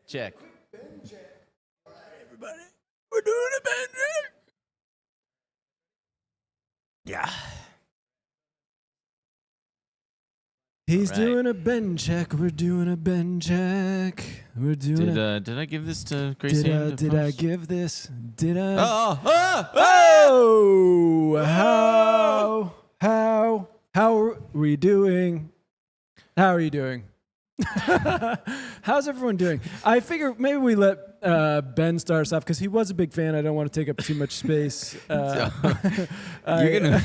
Check. All right, everybody. We're doing a Ben check. Yeah. He's All right. doing a Ben check. We're doing a Ben check. We're doing Did I give this to Gracie? Did I give this? Did I? Oh! How are we doing? How are you doing? How's everyone doing? I figure maybe we let Ben start us off because he was a big fan. I don't want to take up too much space. You're gonna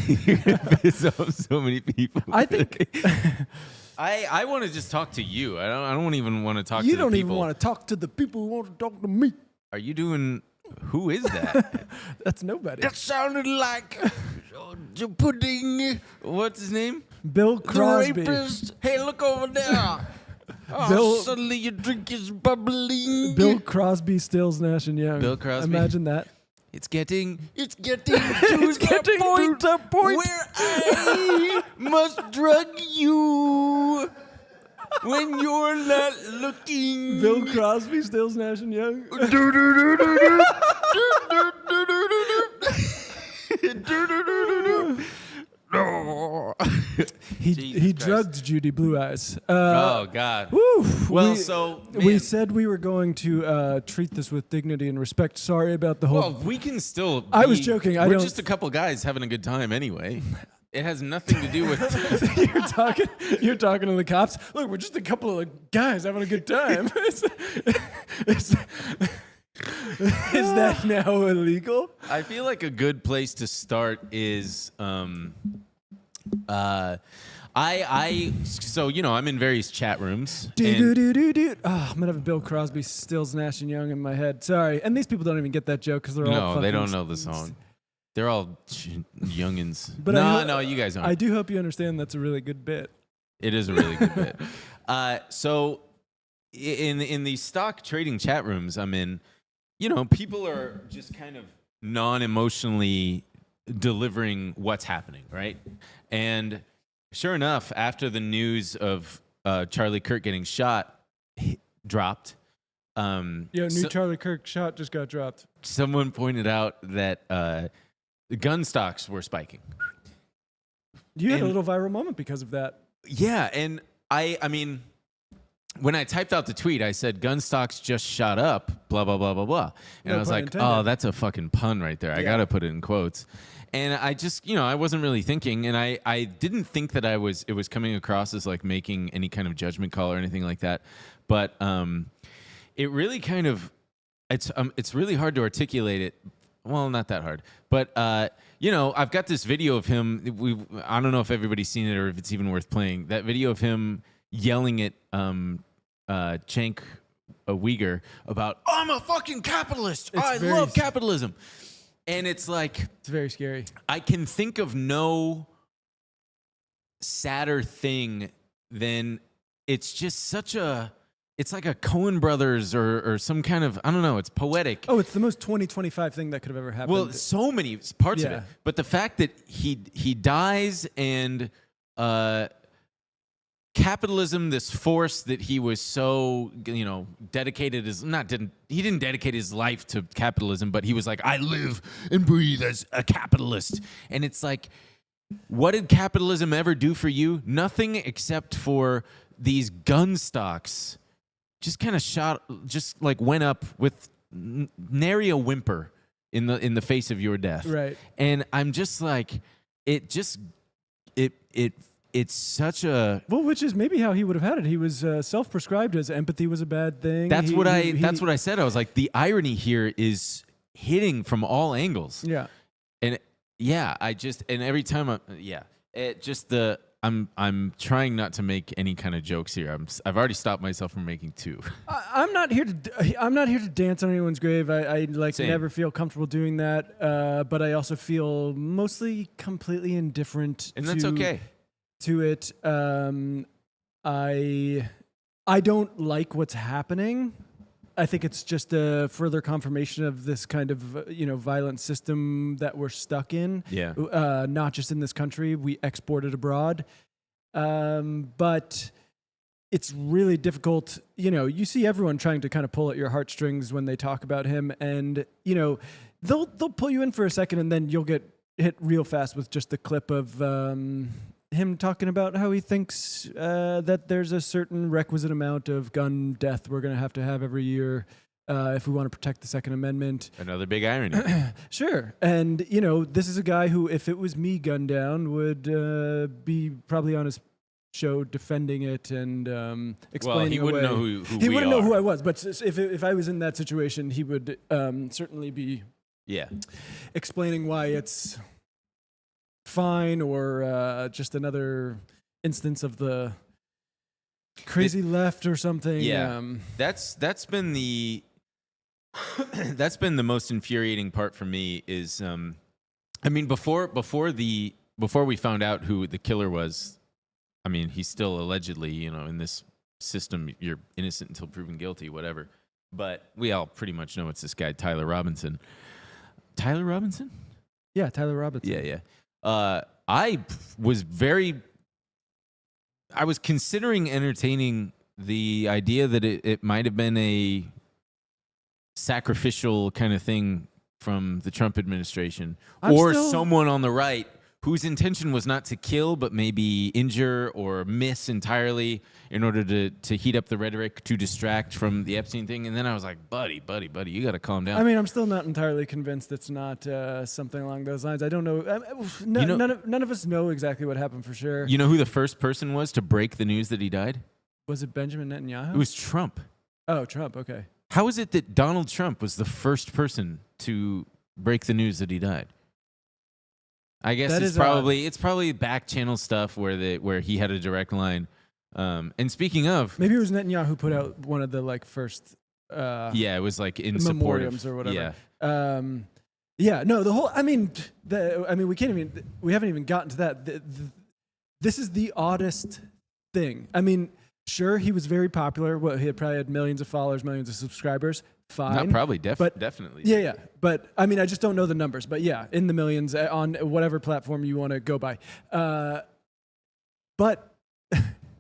piss off so many people. I think I want to just talk to you. I don't even want to talk to you the don't people. even want to talk to the people who want to talk to me. Are you doing? Who is that? That's nobody. That sounded like pudding. What's his name? Bill Crosby. The rapist. Hey, look over there. Suddenly your drink is bubbling. Bill Crosby, Stills, Nash and Young. Bill Crosby. Imagine that. It's getting to the point where I must drug you when you're not looking. Bill Crosby, Stills, Nash and Young. He drugged Judy Blue Eyes. Oh God. Woo, Well, we said we were going to treat this with dignity and respect. Sorry about the whole. Well, we can still. I was joking. We're just a couple guys having a good time anyway. It has nothing to do with. You're talking to the cops. Look, we're just a couple of guys having a good time. Is that now illegal? I feel like a good place to start is so I'm in various chat rooms. I'm gonna have a Bill Crosby, Stills, Nash and Young in my head. Sorry, and these people don't even get that joke because they're all. No, they don't know the song. They're all youngins. But no, you guys aren't. I do hope you understand that's a really good bit. It is a really good bit. So in the stock trading chat rooms I'm in, people are just kind of non-emotionally delivering what's happening, right? And sure enough, after the news of Charlie Kirk getting shot dropped, Charlie Kirk shot just got dropped. Someone pointed out that gun stocks were spiking. You had a little viral moment because of that. Yeah, and I mean, when I typed out the tweet, I said gun stocks just shot up, blah, blah, blah, blah, blah. And No I was pun like, intended. oh, that's a fucking pun right there. I got to put it in quotes. And I just, I wasn't really thinking, and I didn't think that it was coming across as like making any kind of judgment call or anything like that. But it really kind of, it's really hard to articulate it. Well, not that hard. But, I've got this video of him. I don't know if everybody's seen it or if it's even worth playing. That video of him yelling at Cenk Uygur about, I'm a fucking capitalist. I love capitalism. And it's like... It's very scary. I can think of no sadder thing than it's just such a... It's like a Coen Brothers or some kind of, I don't know, it's poetic. Oh, it's the most 2025 thing that could have ever happened. Well, so many parts of it. But the fact that he dies and capitalism, this force that he was so, dedicated he didn't dedicate his life to capitalism, but he was like, I live and breathe as a capitalist. And it's like, what did capitalism ever do for you? Nothing except for these gun stocks. Just kind of went up with nary a whimper in the face of your death. Right. And I'm just like, it's such a... Well, which is maybe how he would have had it. He was self-prescribed as empathy was a bad thing. That's what I said. I was like, the irony here is hitting from all angles. Yeah. And every time I'm trying not to make any kind of jokes here. I've already stopped myself from making two. I'm not here to dance on anyone's grave. I never feel comfortable doing that. But I also feel mostly completely indifferent. And that's okay. To it. I don't like what's happening. I think it's just a further confirmation of this kind of violent system that we're stuck in. Yeah. Not just in this country, we export it abroad. But it's really difficult. You see everyone trying to kind of pull at your heartstrings when they talk about him, and they'll pull you in for a second, and then you'll get hit real fast with just the clip of him talking about how he thinks that there's a certain requisite amount of gun death we're going to have every year if we want to protect the Second Amendment. Another big irony. Sure. And, this is a guy who, if it was me gunned down, would be probably on his show defending it and explaining. Well, he wouldn't know who he we wouldn't know are. who I was. But if I was in that situation, he would certainly be explaining why it's fine, or just another instance of the crazy left or something. Yeah, that's been the that's been the most infuriating part for me. Is I mean, before we found out who the killer was, I mean, he's still allegedly, in this system, you're innocent until proven guilty, whatever. But we all pretty much know it's this guy, Tyler Robinson. Tyler Robinson? Yeah, Tyler Robinson. Yeah. I was considering entertaining the idea that it might have been a sacrificial kind of thing from the Trump administration, or someone on the right whose intention was not to kill, but maybe injure or miss entirely in order to heat up the rhetoric to distract from the Epstein thing. And then I was like, buddy, you got to calm down. I mean, I'm still not entirely convinced it's not something along those lines. I don't know. None of us know exactly what happened for sure. You know who the first person was to break the news that he died? Was it Benjamin Netanyahu? It was Trump. Oh, Trump. Okay. How is it that Donald Trump was the first person to break the news that he died? I guess it's probably back channel stuff where he had a direct line. And speaking of, maybe it was Netanyahu who put out one of the first. It was like in support of, or whatever. Yeah. No, the whole. We haven't even gotten to that. This is the oddest thing. I mean, sure, he was very popular. He had probably had millions of followers, millions of subscribers. Fine. Not probably, definitely. Yeah. But I mean, I just don't know the numbers. But yeah, in the millions on whatever platform you want to go by. But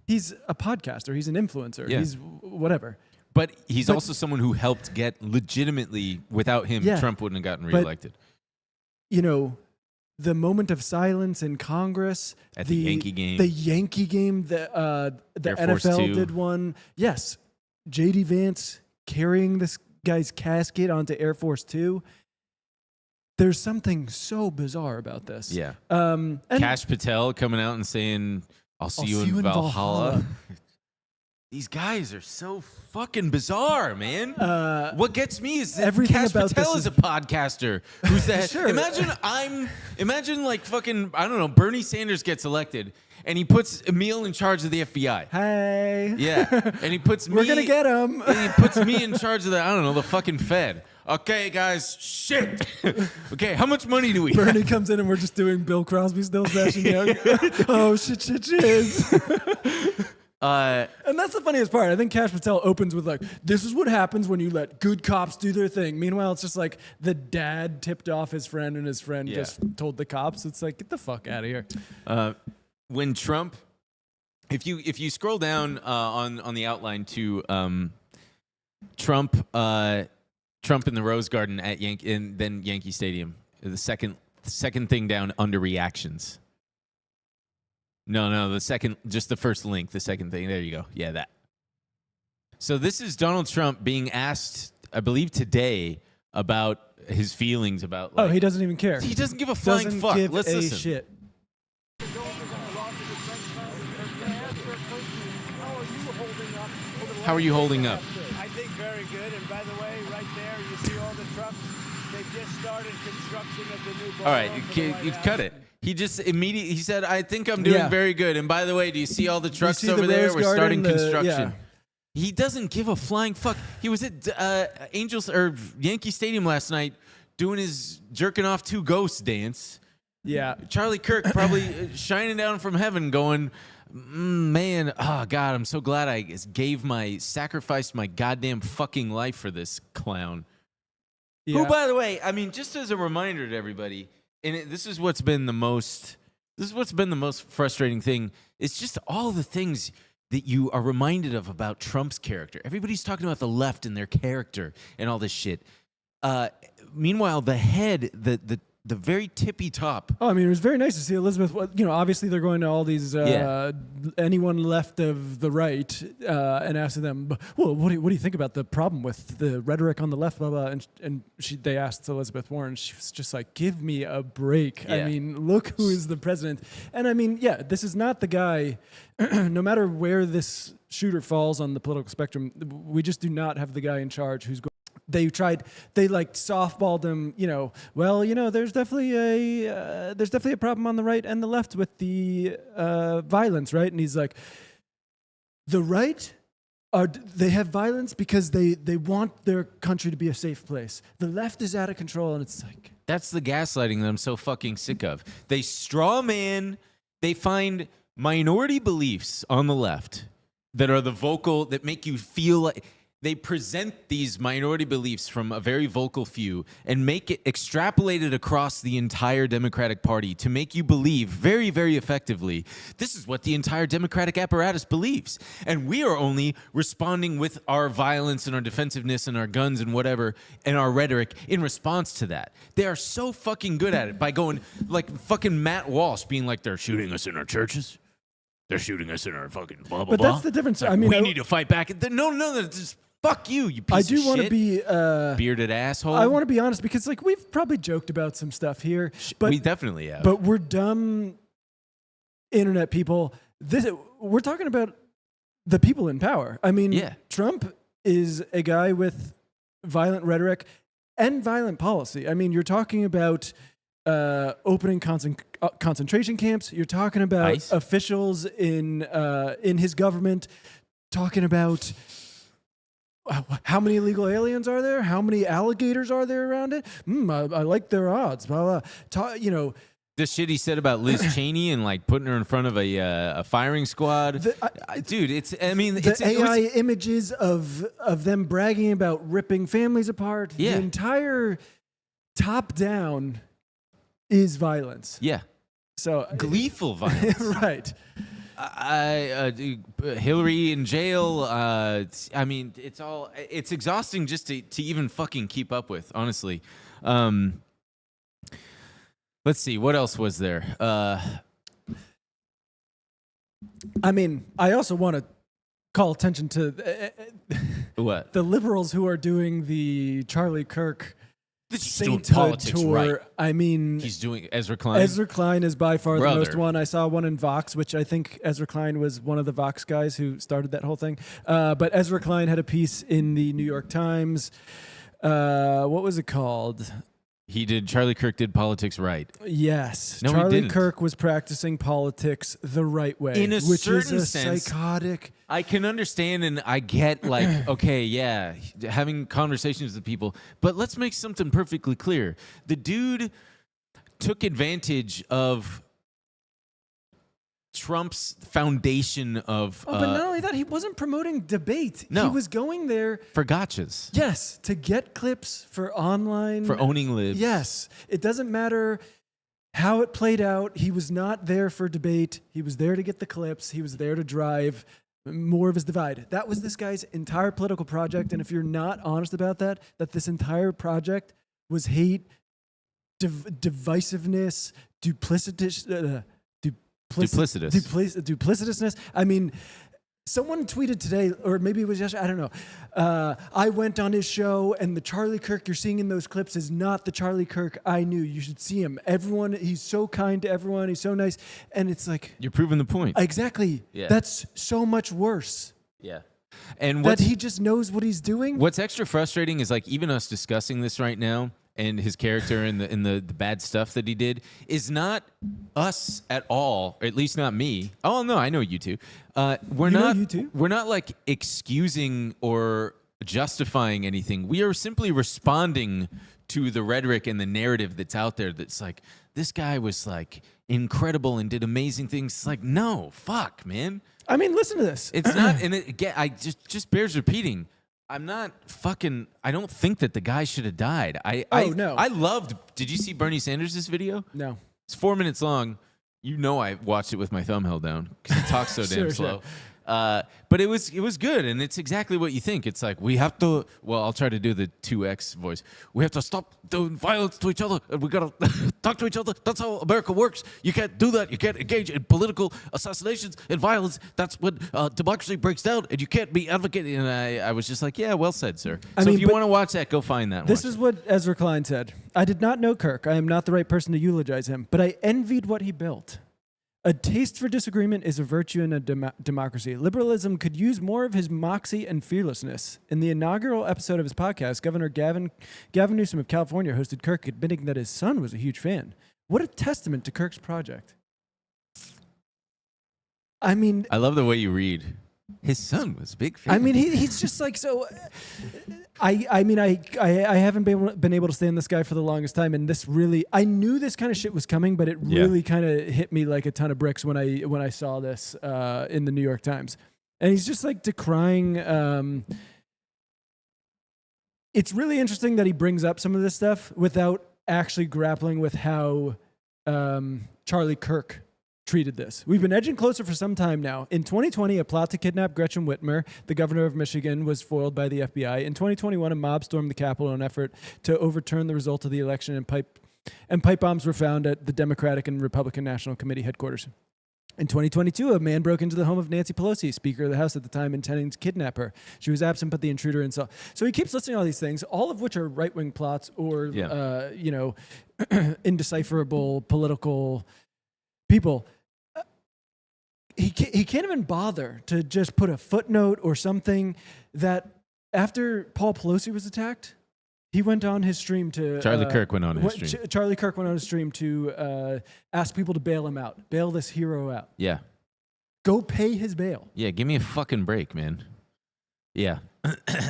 he's a podcaster. He's an influencer. Yeah. He's whatever. But he's also someone who helped get legitimately, without him, Trump wouldn't have gotten reelected. The moment of silence in Congress. At the Yankee game. The Yankee game, the NFL did one. Yes. J.D. Vance carrying this guy's casket onto Air Force 2. There's something so bizarre about this. Yeah. And Kash Patel coming out and saying, I'll see you in Valhalla. These guys are so fucking bizarre, man. What gets me is that Kash Patel is a podcaster who's the head. Sure. Imagine like fucking, I don't know, Bernie Sanders gets elected and he puts Emil in charge of the FBI. Hey. Yeah. And he puts me. We're going to get him. And he puts me in charge of the fucking Fed. Okay, guys, shit. Okay, how much money do we have? Bernie comes in and we're just doing Bill Crosby, Still Smashing Young. Oh, shit. And that's the funniest part. I think Kash Patel opens with this is what happens when you let good cops do their thing. Meanwhile, it's just like the dad tipped off his friend and his friend just told the cops. It's like, get the fuck out of here. When Trump, if you scroll down on the outline to Trump in the Rose Garden at Yankee Stadium, the second thing down under reactions. No, just the first link, the second thing. There you go. Yeah, that. So this is Donald Trump being asked, I believe today, about his feelings about. He doesn't even care. He doesn't give a flying fuck. Let's listen. Shit. How are you holding up? I think very good. And by the way, right there, you see all the trucks. They've just started construction of the new. All right, you cut it. He just immediately said, "I think I'm doing very good." And by the way, do you see all the trucks over there? We're starting construction. He doesn't give a flying fuck. He was at Angels or Yankee Stadium last night doing his jerking off two ghosts dance. Yeah, Charlie Kirk probably shining down from heaven, going, "Man, oh God, I'm so glad I sacrificed my goddamn fucking life for this clown." Yeah. Who, by the way, I mean, just as a reminder to everybody. And this is what's been the most frustrating thing. It's just all the things that you are reminded of about Trump's character. Everybody's talking about the left and their character and all this shit. Meanwhile, the head, the very tippy top. Oh, I mean, it was very nice to see Elizabeth. Obviously they're going to all these anyone left of the right and asking them, well, what do you think about the problem with the rhetoric on the left, blah blah. And they asked Elizabeth Warren. She was just like, give me a break. Yeah. I mean, look who is the president. And I mean, yeah, this is not the guy. No matter where this shooter falls on the political spectrum, we just do not have the guy in charge who's going. They like softballed him, there's definitely a problem on the right and the left with the violence, right? And he's like, the right they have violence because they want their country to be a safe place. The left is out of control, and it's like, that's the gaslighting that I'm so fucking sick of. They straw man, they find minority beliefs on the left that are the vocal, that make you feel like. They present these minority beliefs from a very vocal few and make it extrapolated across the entire Democratic Party to make you believe very, very effectively, this is what the entire Democratic apparatus believes. And we are only responding with our violence and our defensiveness and our guns and whatever and our rhetoric in response to that. They are so fucking good at it by going like fucking Matt Walsh being like, they're shooting us in our churches. They're shooting us in our fucking blah, blah, but blah. That's the difference. Like, I mean, we need to fight back. No, just fuck you piece of shit. I do want to be bearded asshole. I want to be honest because we've probably joked about some stuff here, but we definitely have. But we're dumb internet people. We're talking about the people in power. I mean, Trump is a guy with violent rhetoric and violent policy. I mean, you're talking about opening concentration camps. You're talking about ICE. Officials in his government talking about. How many illegal aliens are there? How many alligators are there around it? I like their odds. Blah, blah. The shit he said about Liz Cheney and like putting her in front of a firing squad. Dude, it's AI images of them bragging about ripping families apart. Yeah. The entire top down is violence. Yeah. So Gleeful violence. Right. Hillary in jail. I mean, it's exhausting just to even fucking keep up with, honestly. Let's see, what else was there? I mean, I also want to call attention to What? the liberals who are doing the Charlie Kirk doing sainthood politics tour. right. I mean, He's doing Ezra Klein. Ezra Klein is by far Brother. the most one. I saw one in Vox, which I think Ezra Klein was one of the Vox guys who started that whole thing. But Ezra Klein had a piece in the New York Times. What was it called? Charlie Kirk did politics right. Yes. No, he Charlie didn't. Kirk was practicing politics the right way. In a which certain is a sense, psychotic. I can understand and I get like, okay, yeah, having conversations with people, but let's make something perfectly clear. The dude took advantage of Trump's foundation of... but not only that, he wasn't promoting debate. No. He was going there... for gotchas. Yes, to get clips for online... For owning libs. Yes. It doesn't matter how it played out. He was not there for debate. He was there to get the clips. He was there to drive more of his divide. That was this guy's entire political project. And if you're not honest about that this entire project was hate, divisiveness, duplicitousness. I mean, someone tweeted today, or maybe it was yesterday, I don't know. I went on his show, and the Charlie Kirk you're seeing in those clips is not the Charlie Kirk I knew. You should see him. He's so kind to everyone. He's so nice. And it's like... You're proving the point. Exactly. Yeah. That's so much worse. Yeah. And That he just knows what he's doing. what's extra frustrating is like even us discussing this right now and his character and the bad stuff that he did is not us at all, or at least not me. Oh no, I know you two. We're not like excusing or justifying anything. We are simply responding to the rhetoric and the narrative that's out there that's like, this guy was like incredible and did amazing things. It's like, no, fuck, man. I mean, listen to this. It's not, and I just bears repeating. I'm not fucking. I don't think that the guy should have died. No. I loved. Did you see Bernie Sanders' video? No. It's 4 minutes long. You know I watched it with my thumb held down because he talks so damn Sure, slow. But it was good, and it's exactly what you think. It's like we have to. Well, I'll try to do the 2X voice. We have to stop doing violence to each other, and we gotta talk to each other. That's how America works. You can't do that. You can't engage in political assassinations and violence. That's when democracy breaks down, and you can't be advocating. And I was just like, yeah, well said, sir. So if you want to watch that, go find that. This is what Ezra Klein said. I did not know Kirk. I am not the right person to eulogize him, but I envied what he built. A taste for disagreement is a virtue in a democracy. Liberalism could use more of his moxie and fearlessness. In the inaugural episode of his podcast, Governor Gavin Newsom of California hosted Kirk, admitting that his son was a huge fan. What a testament to Kirk's project. I mean, I love the way you read. His son was a big fan. I mean, he's just like so. I mean, I haven't been able to stand this guy for the longest time, and this really, I knew this kind of shit was coming, but it really kind of hit me like a ton of bricks when I saw this in the New York Times, and he's just like decrying. It's really interesting that he brings up some of this stuff without actually grappling with how Charlie Kirk treated this. We've been edging closer for some time now. In 2020, a plot to kidnap Gretchen Whitmer, the governor of Michigan, was foiled by the FBI. In 2021, a mob stormed the Capitol in an effort to overturn the result of the election, and pipe bombs were found at the Democratic and Republican National Committee headquarters. In 2022, a man broke into the home of Nancy Pelosi, Speaker of the House at the time, intending to kidnap her. She was absent, but the intruder and so he keeps listing all these things, all of which are right-wing plots or indecipherable political people. He can't even bother to just put a footnote or something that after Paul Pelosi was attacked, he went on his stream to... Charlie Kirk went on his stream. Charlie Kirk went on his stream to ask people to bail him out. Bail this hero out. Yeah. Go pay his bail. Yeah, give me a fucking break, man. Yeah.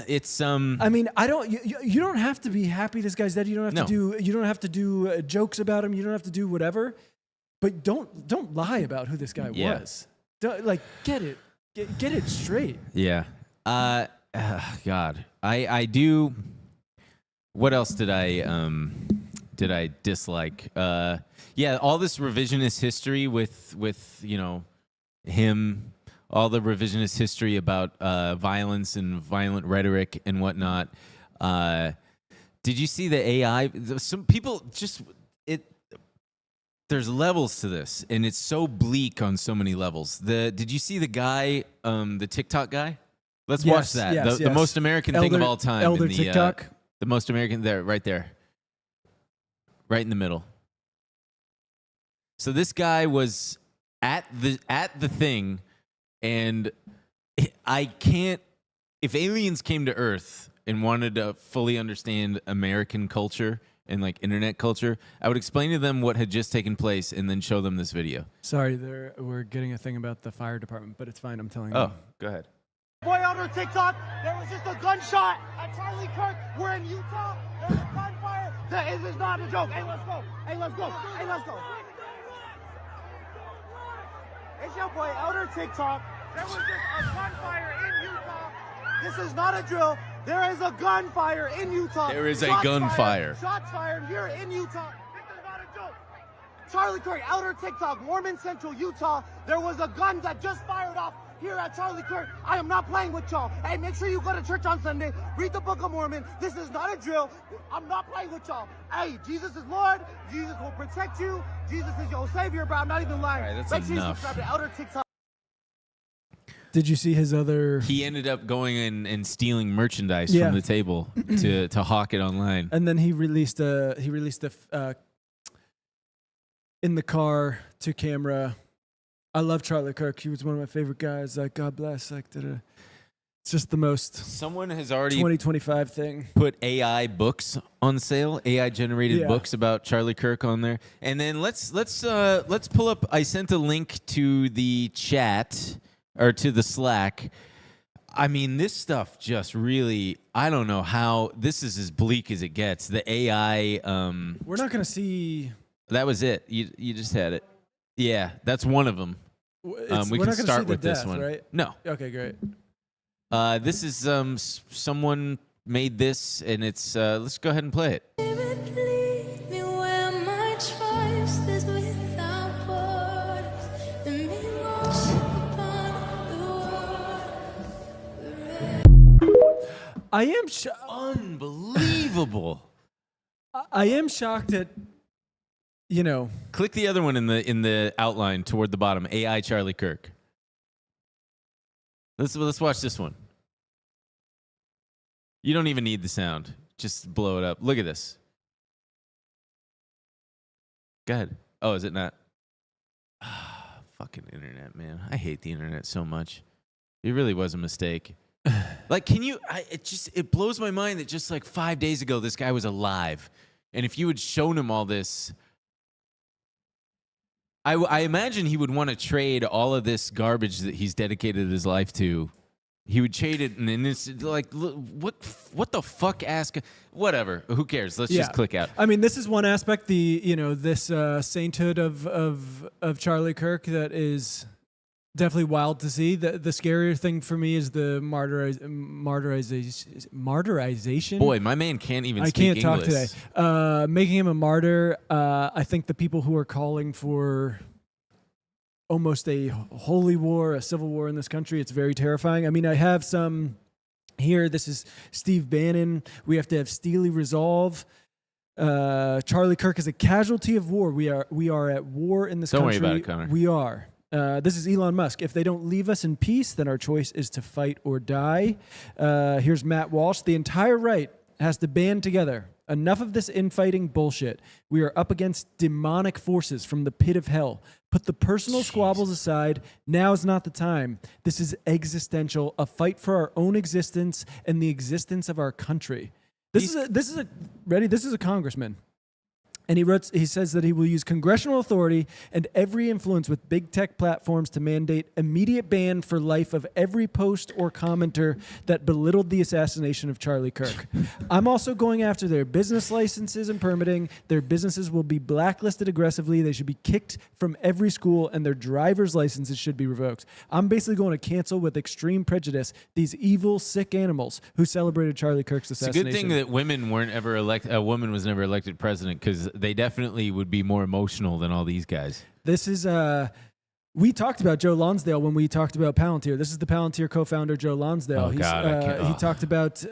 It's I mean, you don't have to be happy this guy's dead. You don't have to do jokes about him. You don't have to do whatever. But don't lie about who this guy was. Like, get it straight. Yeah. God. I do. What else did I dislike? Yeah, all this revisionist history with him, all the revisionist history about violence and violent rhetoric and whatnot. Did you see the AI? Some people just there's levels to this, and it's so bleak on so many levels. Did you see the guy, the TikTok guy? Let's watch that. The most American thing of all time. Elder TikTok. The most American right there. Right in the middle. So this guy was at the thing, and I can't. If aliens came to Earth and wanted to fully understand American culture and like internet culture, I would explain to them what had just taken place and then show them this video. Sorry, we're getting a thing about the fire department, but it's fine. I'm telling you. Oh, go ahead. Boy, on TikTok, there was just a gunshot at Charlie Kirk. We're in Utah. There's a gunfire. This is not a joke. Hey, let's go. Hey, let's go. Hey, let's go. It's your boy, Elder TikTok. There was just a gunfire in Utah. This is not a drill. There is a gunfire in Utah. There is a gunfire. Shots fired here in Utah. This is not a joke. Charlie Kirk, Elder TikTok, Mormon Central, Utah. There was a gun that just fired off here at Charlie Kirk. I am not playing with y'all. Hey, make sure you go to church on Sunday. Read the Book of Mormon. This is not a drill. I'm not playing with y'all. Hey, Jesus is Lord. Jesus will protect you. Jesus is your Savior, bro. I'm not even lying. All right, that's make sure enough. you subscribe to Elder TikTok. Did you see his other? He ended up going in and stealing merchandise from the table to hawk it online. And then he released a in the car to camera. I love Charlie Kirk. He was one of my favorite guys. Like, God bless. Like, it's just the most. Someone has already 2025 thing. Put AI books on sale. AI generated books about Charlie Kirk on there. And then let's pull up. I sent a link to the chat or to the Slack. I mean, this stuff just really. I don't know how this is as bleak as it gets. The AI. We're not gonna see. That was it. You just had it. Yeah, that's one of them. We can start with this one. Right? No. Okay, great. This is someone made this, and it's. Let's go ahead and play it. I am Unbelievable. I am shocked at, you know. Click the other one in the outline toward the bottom. AI Charlie Kirk. Let's watch this one. You don't even need the sound. Just blow it up. Look at this. Go ahead. Oh, is it not? Fucking internet, man. I hate the internet so much. It really was a mistake. Like, can you? It blows my mind that just like 5 days ago, this guy was alive, and if you had shown him all this, I imagine he would want to trade all of this garbage that he's dedicated his life to. He would trade it, and then it's like, what the fuck? Whatever. Who cares? Let's just click out. I mean, this is one aspect. This sainthood of Charlie Kirk that is definitely wild to see. The scarier thing for me is the martyrization. Boy, my man can't even speak English. I can't talk today. Making him a martyr. I think the people who are calling for almost a holy war, a civil war in this country, it's very terrifying. I mean, I have some here. This is Steve Bannon. We have to have steely resolve. Charlie Kirk is a casualty of war. We are at war in this country. Don't worry about it, Connor. We are. This is Elon Musk. If they don't leave us in peace, then our choice is to fight or die. Here's Matt Walsh. The entire right has to band together. Enough of this infighting bullshit. We are up against demonic forces from the pit of hell. Put the personal squabbles aside. Now is not the time. This is existential, a fight for our own existence and the existence of our country. This is a congressman. And he says that he will use congressional authority and every influence with big tech platforms to mandate immediate ban for life of every post or commenter that belittled the assassination of Charlie Kirk. I'm also going after their business licenses and permitting. Their businesses will be blacklisted aggressively. They should be kicked from every school, and their driver's licenses should be revoked. I'm basically going to cancel with extreme prejudice these evil, sick animals who celebrated Charlie Kirk's assassination. It's a good thing that women weren't ever a woman was never elected president, because they definitely would be more emotional than all these guys. This is we talked about Joe Lonsdale when we talked about Palantir. This is the Palantir co-founder, Joe Lonsdale. Oh, God. He talked about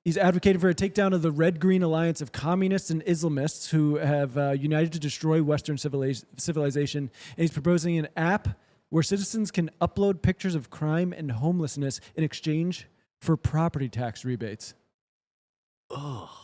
he's advocated for a takedown of the Red-Green Alliance of communists and Islamists who have united to destroy Western civilization. And he's proposing an app where citizens can upload pictures of crime and homelessness in exchange for property tax rebates. Oh.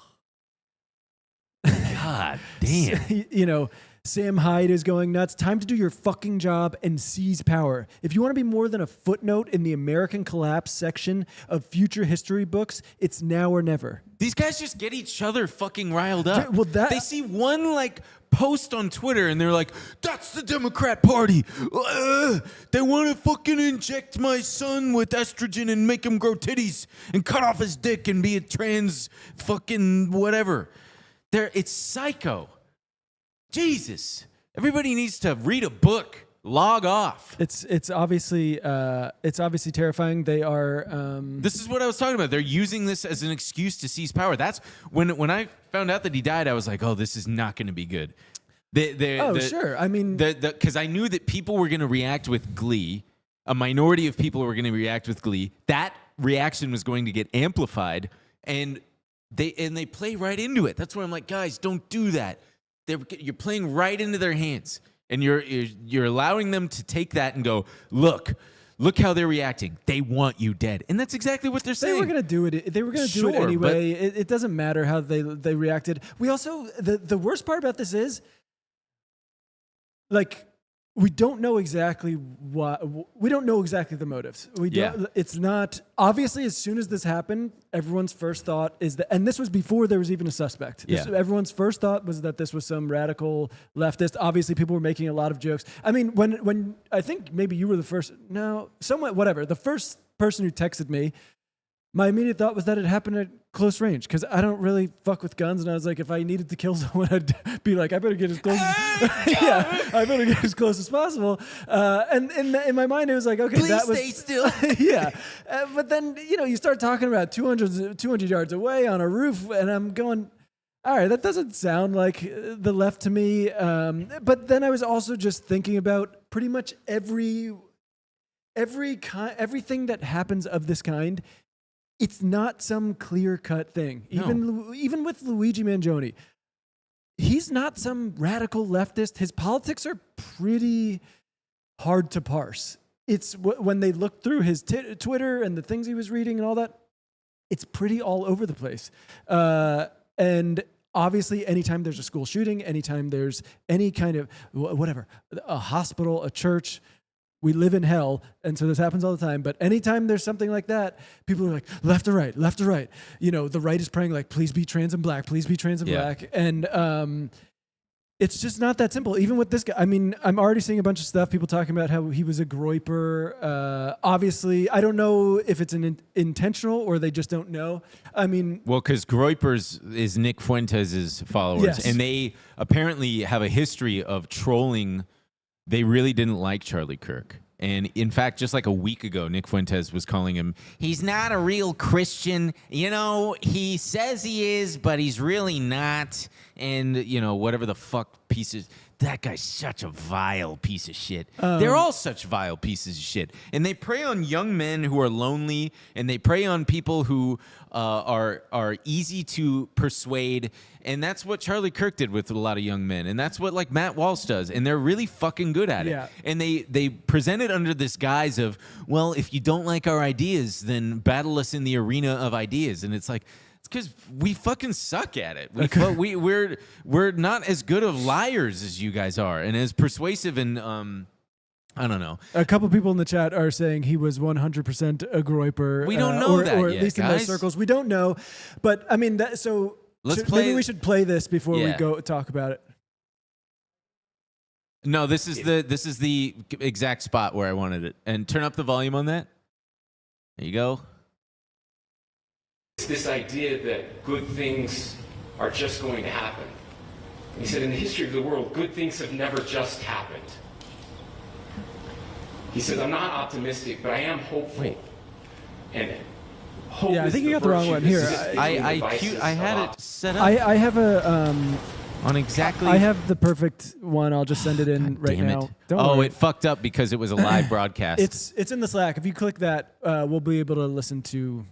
God damn. Sam Hyde is going nuts. Time to do your fucking job and seize power. If you want to be more than a footnote in the American collapse section of future history books, it's now or never. These guys just get each other fucking riled up. They see one post on Twitter and they're like, that's the Democrat Party. They want to fucking inject my son with estrogen and make him grow titties and cut off his dick and be a trans fucking whatever. It's psycho. Jesus. Everybody needs to read a book. Log off. It's obviously terrifying. They are. This is what I was talking about. They're using this as an excuse to seize power. That's when I found out that he died. I was like, oh, this is not going to be good. Sure. I mean, because I knew that people were going to react with glee. A minority of people were going to react with glee. That reaction was going to get amplified, and they play right into it. That's where I'm like, guys, don't do that. You're playing right into their hands, and you're allowing them to take that and go, look how they're reacting. They want you dead, and that's exactly what they're saying. They were going to do it. They were going to do it anyway. It doesn't matter how they reacted. We also the worst part about this is, we don't know exactly what. We don't know exactly the motives. We don't. Yeah. It's not obviously. As soon as this happened, everyone's first thought is that, and this was before there was even a suspect. Everyone's first thought was that this was some radical leftist. Obviously, people were making a lot of jokes. I mean, when I think maybe you were the first. No, somewhat whatever. The first person who texted me, my immediate thought was that it happened at close range, because I don't really fuck with guns, and I was like, if I needed to kill someone, I'd be like, I better get as close I better get as close as possible. And in my mind, it was like, okay, please stay still. Yeah. But then, you start talking about 200 yards away on a roof, and I'm going, all right, that doesn't sound like the left to me. But then I was also just thinking about pretty much everything that happens of this kind it's not some clear-cut thing. Even with Luigi Mangione, he's not some radical leftist. His politics are pretty hard to parse. It's when they look through his Twitter and the things he was reading and all that, it's pretty all over the place. And obviously, anytime there's a school shooting, anytime there's any kind of whatever, a hospital, a church, we live in hell, and so this happens all the time. But anytime there's something like that, people are like, left or right, left or right. You know, the right is praying like, please be trans and black, please be trans and black. And it's just not that simple. Even with this guy, I mean, I'm already seeing a bunch of stuff, people talking about how he was a groiper. Obviously, I don't know if it's intentional or they just don't know. I mean... Well, because groipers is Nick Fuentes' followers, yes. And they apparently have a history of trolling. They really didn't like Charlie Kirk. And in fact, just like a week ago, Nick Fuentes was calling him, he's not a real Christian. You know, he says he is, but he's really not. And, you know, whatever the fuck pieces. That guy's such a vile piece of shit. They're all such vile pieces of shit. And they prey on young men who are lonely, and they prey on people who are easy to persuade. And that's what Charlie Kirk did with a lot of young men. And that's what, like, Matt Walsh does. And they're really fucking good at it. Yeah. And they present it under this guise of, well, if you don't like our ideas, then battle us in the arena of ideas. And it's like... because we fucking suck at it. We're not as good of liars as you guys are, and as persuasive and I don't know. A couple people in the chat are saying he was 100% a groiper. We don't know that or yet, at least guys. in those circles. We don't know, but I mean, maybe we should play this before we go talk about it. No, this is the exact spot where I wanted it. And turn up the volume on that. There you go. It's this idea that good things are just going to happen. He said, in the history of the world, good things have never just happened. He said, I'm not optimistic, but I am hopeful. Wait. And hope Yeah, I is think the you got the wrong virtue one that here. sits between the vices I had of it set up I have a on exactly. I have the perfect one. I'll just send it in right Damn now. it. Don't Oh, worry. it fucked up because it was a live broadcast. It's in the Slack. If you click that, we'll be able to listen to.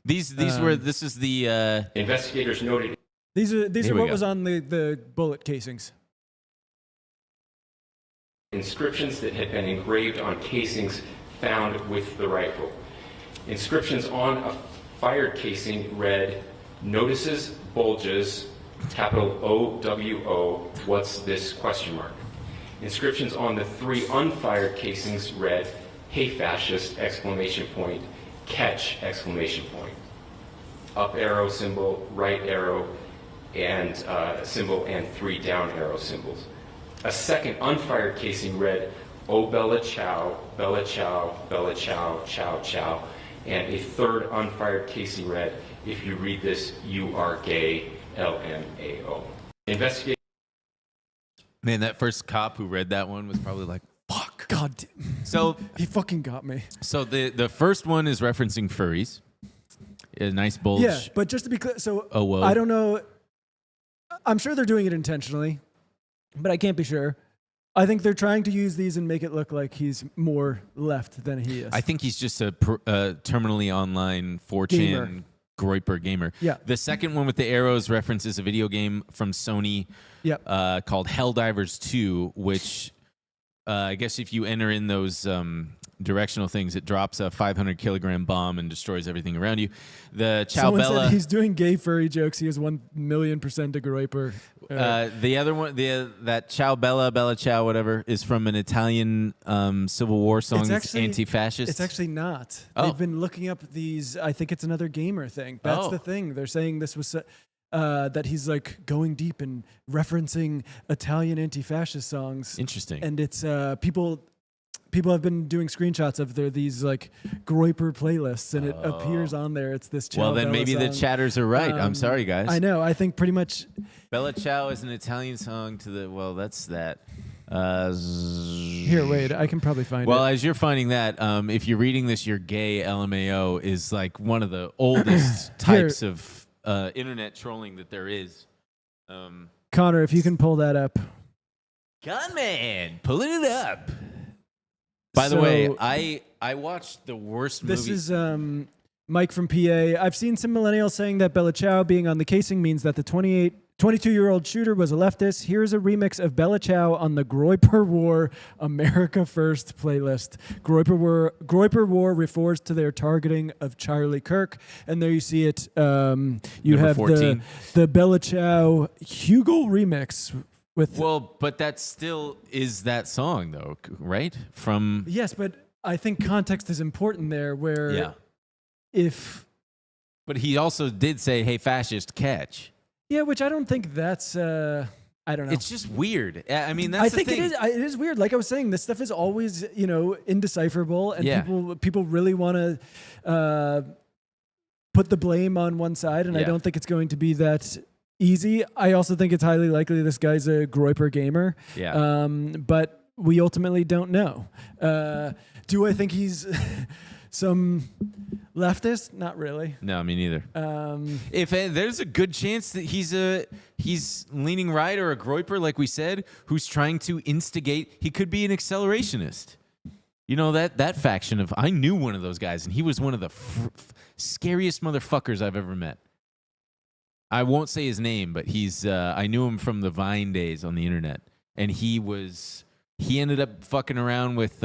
This is the investigators noted. These are Here we what go. was on the bullet casings. Inscriptions that had been engraved on casings found with the rifle. Inscriptions on a fired casing read, "Notices bulges, capital O-W-O, what's this, question mark." Inscriptions on the 3 unfired casings read, "Hey fascist, exclamation point, catch, exclamation point." Up arrow symbol, right arrow, and symbol, and 3 down arrow symbols. A second unfired casing read, "Oh Bella Chow, Bella Chow, Bella Chow, Chow Chow." And a third unfired casing read, "If you read this, you are gay, LMAO." Investigate. man. That first cop who read that one was probably like, "Fuck." God, So he fucking got me. So the first one is referencing furries. A nice bulge. Yeah, but just to be clear, so Oh, whoa. I don't know. I'm sure they're doing it intentionally, but I can't be sure. I think they're trying to use these and make it look like he's more left than he is. I think he's just a terminally online 4chan Gamer. groiper gamer. Yeah. The second one with the arrows references a video game from Sony Yep. called Helldivers 2, which I guess if you enter in those directional things, it drops a 500 kilogram bomb and destroys everything around you. The Chow Someone Bella. said he's doing gay furry jokes. He is 1,000,000% a groiper. The other one, that Ciao Bella, Bella Ciao, whatever, is from an Italian Civil War song. It's anti-fascist. It's actually not. Oh. They've been looking up these. I think it's another gamer thing. That's Oh. the thing. They're saying this was that he's like going deep and referencing Italian anti-fascist songs. Interesting. And it's people have been doing screenshots of these like groiper playlists, and it appears on there. It's this. Ciao well, then Bella maybe the song. chatters are right. I'm sorry, guys. I know. I think pretty much. Bella Ciao is an Italian song to the. Well, that's that. Here, wait. I can probably find Well, it. as you're finding that, if you're reading this, you're gay. LMAO is like one of the oldest types of internet trolling that there is. Connor, if you can pull that up. Gunman, pulling it up. By the way, I watched the worst movie. This is Mike from PA. I've seen some millennials saying that Bella Ciao being on the casing means that the 22-year-old shooter was a leftist. Here's a remix of Bella Ciao on the Groyper War America First playlist. Groyper War refers to their targeting of Charlie Kirk. And there you see it. You Number have 14. the Bella Ciao Hugel remix. Well, but that still is that song, though, right? From Yes, but I think context is important there where yeah. But he also did say, "Hey, fascist, catch." Yeah, which I don't think that's. I don't know. It's just weird. I mean, that's I the think thing. it is weird. Like I was saying, this stuff is always indecipherable, and people really want to put the blame on one side, and I don't think it's going to be that easy. I also think it's highly likely this guy's a Groyper gamer. Yeah. But we ultimately don't know. Do I think he's some leftist? Not really. No, me neither. If there's a good chance that he's leaning right or a Groyper, like we said, who's trying to instigate. He could be an accelerationist. You know, that faction of. I knew one of those guys, and he was one of the scariest motherfuckers I've ever met. I won't say his name, but he's. I knew him from the Vine days on the internet, and he ended up fucking around with.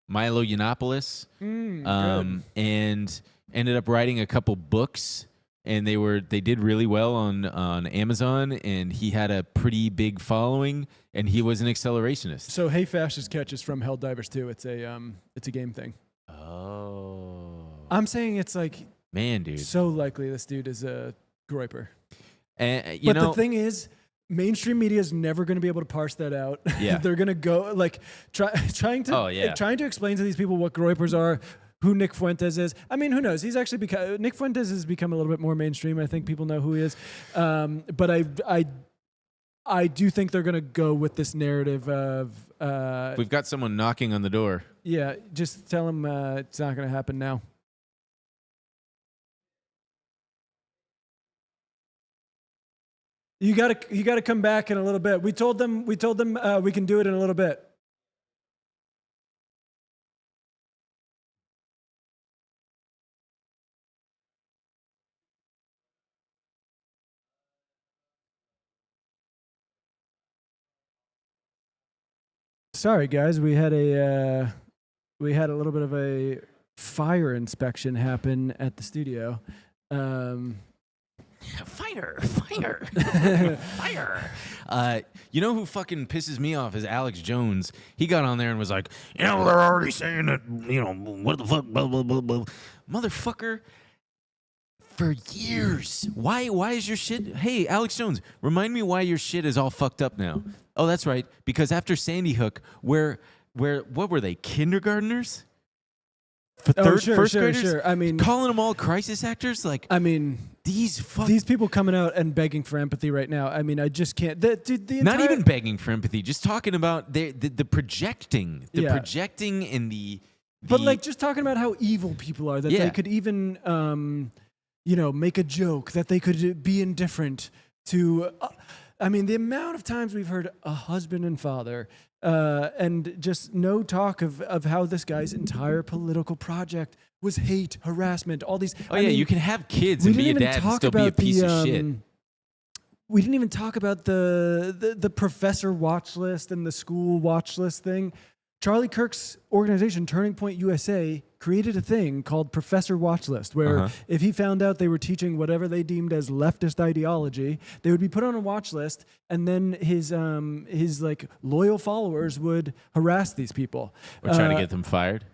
Milo Yiannopoulos, and ended up writing a couple books, and they did really well on Amazon, and he had a pretty big following, and he was an accelerationist. So Hey Fascist Catch is from Helldivers 2. It's a game thing. Oh, I'm saying it's like man, dude, so likely this dude is a Groyper. And But the thing is, mainstream media is never going to be able to parse that out. Yeah. They're going to go like trying to explain to these people what Groypers are, who Nick Fuentes is. I mean, who knows? He's actually Nick Fuentes has become a little bit more mainstream. I think people know who he is. But I do think they're going to go with this narrative of we've got someone knocking on the door. Yeah, just tell him it's not going to happen now. You gotta come back in a little bit. We told them we can do it in a little bit. Sorry guys, we had a little bit of a fire inspection happen at the studio. Fire. You know who fucking pisses me off is Alex Jones. He got on there and was like, they're already saying that, what the fuck, blah, blah, blah, blah. Motherfucker, for years. Why is your shit? Hey, Alex Jones, remind me why your shit is all fucked up now. Oh, that's right. Because after Sandy Hook, what were they, kindergartners? First graders? Sure. I mean, calling them all crisis actors? Like, I mean, these people coming out and begging for empathy right now. I mean, I just can't. Not even begging for empathy, just talking about the projecting, projecting and the. But like, just talking about how evil people are, that they could even, make a joke, that they could be indifferent to. I mean, the amount of times we've heard a husband and father. And just no talk of how this guy's entire political project was hate, harassment, all these. Oh, yeah, you can have kids and be a dad and still be a piece of shit. We didn't even talk about the professor watch list and the school watch list thing. Charlie Kirk's organization, Turning Point USA, created a thing called Professor Watch List, where if he found out they were teaching whatever they deemed as leftist ideology, they would be put on a watch list, and then his like loyal followers would harass these people. Or try to get them fired.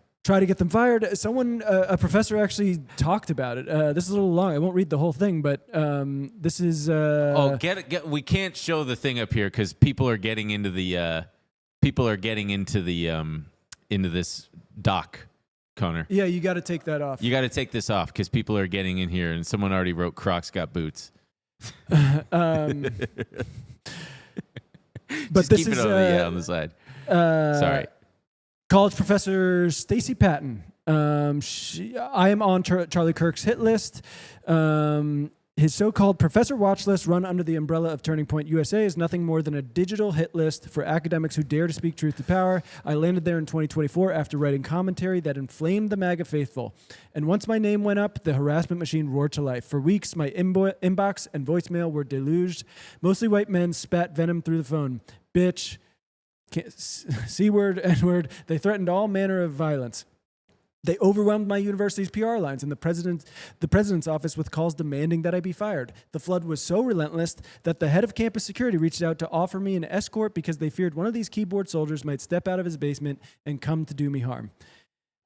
Someone, a professor actually talked about it. This is a little long. I won't read the whole thing, but this is. We can't show the thing up here because people are getting into the. Into this doc, Connor. Yeah, you got to take that off. You got to take this off because people are getting in here, and someone already wrote Crocs got boots. But just this keep is it on the side. Sorry. College professor Stacy Patton. I am on Charlie Kirk's hit list. His so-called Professor Watch List, run under the umbrella of Turning Point USA, is nothing more than a digital hit list for academics who dare to speak truth to power. I landed there in 2024 after writing commentary that inflamed the MAGA faithful. And once my name went up, the harassment machine roared to life. For weeks, my inbox and voicemail were deluged. Mostly white men spat venom through the phone. Bitch, C-word, N-word. They threatened all manner of violence. They overwhelmed my university's PR lines and the president's office with calls demanding that I be fired. The flood was so relentless that the head of campus security reached out to offer me an escort because they feared one of these keyboard soldiers might step out of his basement and come to do me harm.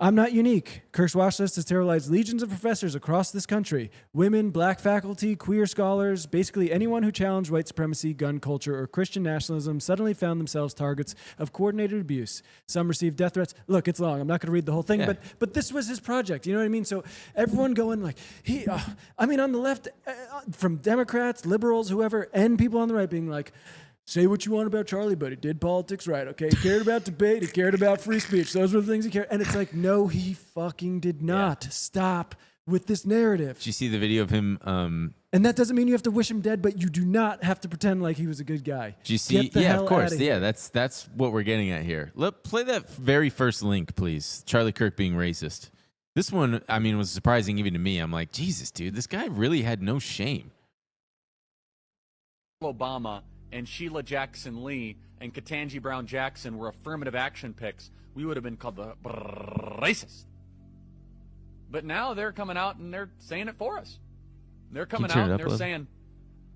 I'm not unique. Kirk's watch list has terrorized legions of professors across this country. Women, black faculty, queer scholars, basically anyone who challenged white supremacy, gun culture, or Christian nationalism suddenly found themselves targets of coordinated abuse. Some received death threats. Look, it's long. I'm not going to read the whole thing, but this was his project. You know what I mean? So everyone going like, on the left, from Democrats, liberals, whoever, and people on the right being like, say what you want about Charlie, but he did politics right, okay? He cared about debate. He cared about free speech. Those were the things he cared. And it's like, no, he fucking did not. Stop with this narrative. Did you see the video of him? And that doesn't mean you have to wish him dead, but you do not have to pretend like he was a good guy. Did you see? Yeah, of course. Yeah, that's what we're getting at here. Play that very first link, please. Charlie Kirk being racist. This one, was surprising even to me. I'm like, Jesus, dude, this guy really had no shame. Obama and Sheila Jackson Lee and Ketanji Brown Jackson were affirmative action picks, we would have been called the racist. But now they're coming out and they're saying it for us. They're coming out and they're saying,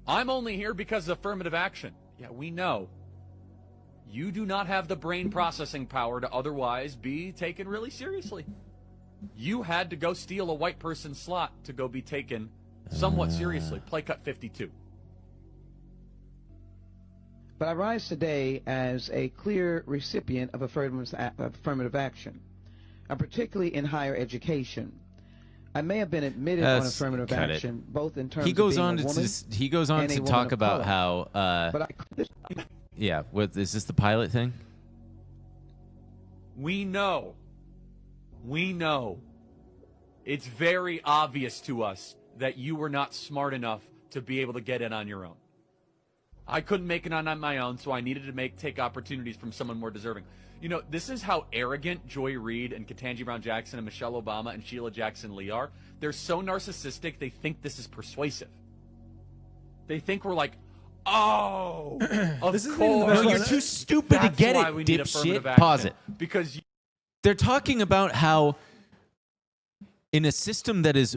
I'm only here because of affirmative action. Yeah, we know. You do not have the brain processing power to otherwise be taken really seriously. You had to go steal a white person's slot to go be taken somewhat seriously. Play cut 52. But I rise today as a clear recipient of affirmative action, particularly in higher education. I may have been admitted on affirmative action, both in terms of being a woman. He goes on to talk about how. Is this the pilot thing? We know. It's very obvious to us that you were not smart enough to be able to get in on your own. I couldn't make it on my own, so I needed to take opportunities from someone more deserving. You know, this is how arrogant Joy Reid and Ketanji Brown Jackson and Michelle Obama and Sheila Jackson Lee are. They're so narcissistic, they think this is persuasive. They think we're like, oh, of this course. No, you're too stupid to get it, dipshit. Pause it. Because they're talking about how in a system that is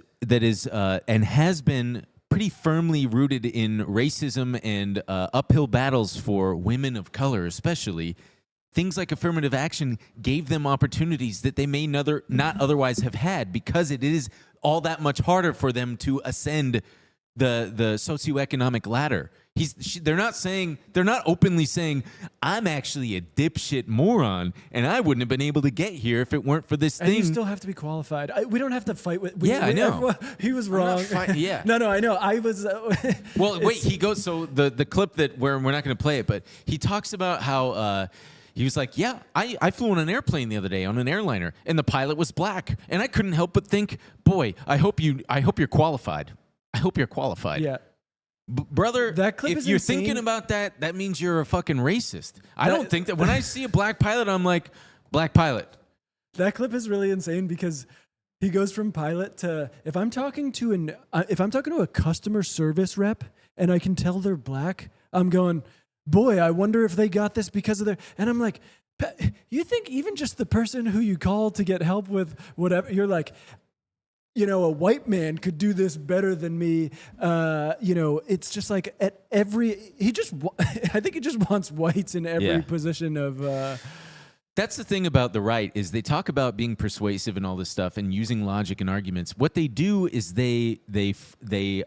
and has been pretty firmly rooted in racism and uphill battles for women of color especially, things like affirmative action gave them opportunities that they may not otherwise have had because it is all that much harder for them to ascend the socioeconomic ladder. They're not openly saying, I'm actually a dipshit moron, and I wouldn't have been able to get here if it weren't for this thing. And you still have to be qualified. We don't have to fight with. I know. He was wrong. No, I know. I was. Well, wait. He goes. So the clip where we're not going to play it, but he talks about how. He was like, yeah, I flew on an airplane the other day on an airliner, and the pilot was black, and I couldn't help but think, boy, I hope you're qualified. I hope you're qualified. Yeah. Brother, that clip if you're thinking about that means you're a fucking racist. I don't think that when I see a black pilot, I'm like, black pilot. That clip is really insane because he goes from pilot to if I'm talking to a customer service rep and I can tell they're black, I'm going, boy, I wonder if they got this because of their. And I'm like, you think even just the person who you call to get help with whatever, you're like, a white man could do this better than me. It's just like I think he just wants whites in every position of. That's the thing about the right is they talk about being persuasive and all this stuff and using logic and arguments. What they do is they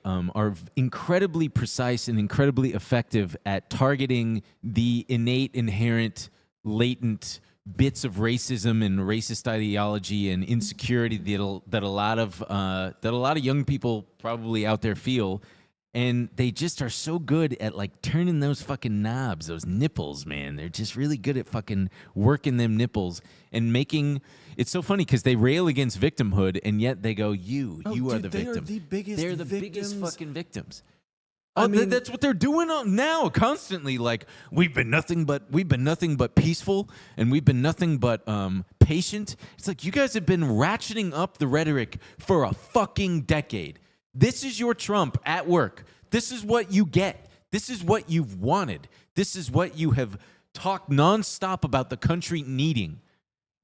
are incredibly precise and incredibly effective at targeting the innate, inherent, latent bits of racism and racist ideology and insecurity that a lot of young people probably out there feel, And they just are so good at like turning those fucking knobs, those nipples, man. They're just really good at fucking working them nipples and making. It's so funny because they rail against victimhood, and yet they go, "You are the victim." They are the biggest. They're the victims. biggest fucking victims. I mean, that's what they're doing now, constantly. Like we've been nothing but peaceful, and we've been nothing but patient. It's like you guys have been ratcheting up the rhetoric for a fucking decade. This is your Trump at work. This is what you get. This is what you've wanted. This is what you have talked nonstop about the country needing.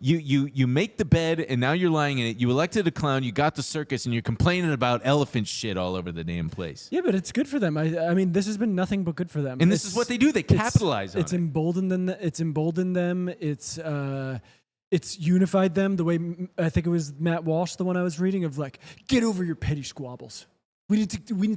You make the bed, and now you're lying in it. You elected a clown. You got the circus, and you're complaining about elephant shit all over the damn place. Yeah, but it's good for them. I mean, this has been nothing but good for them. And this is what they do. They capitalize on it. It's emboldened them. It's emboldened them. It's unified them. The way I think it was Matt Walsh, the one I was reading, of like, get over your petty squabbles. We need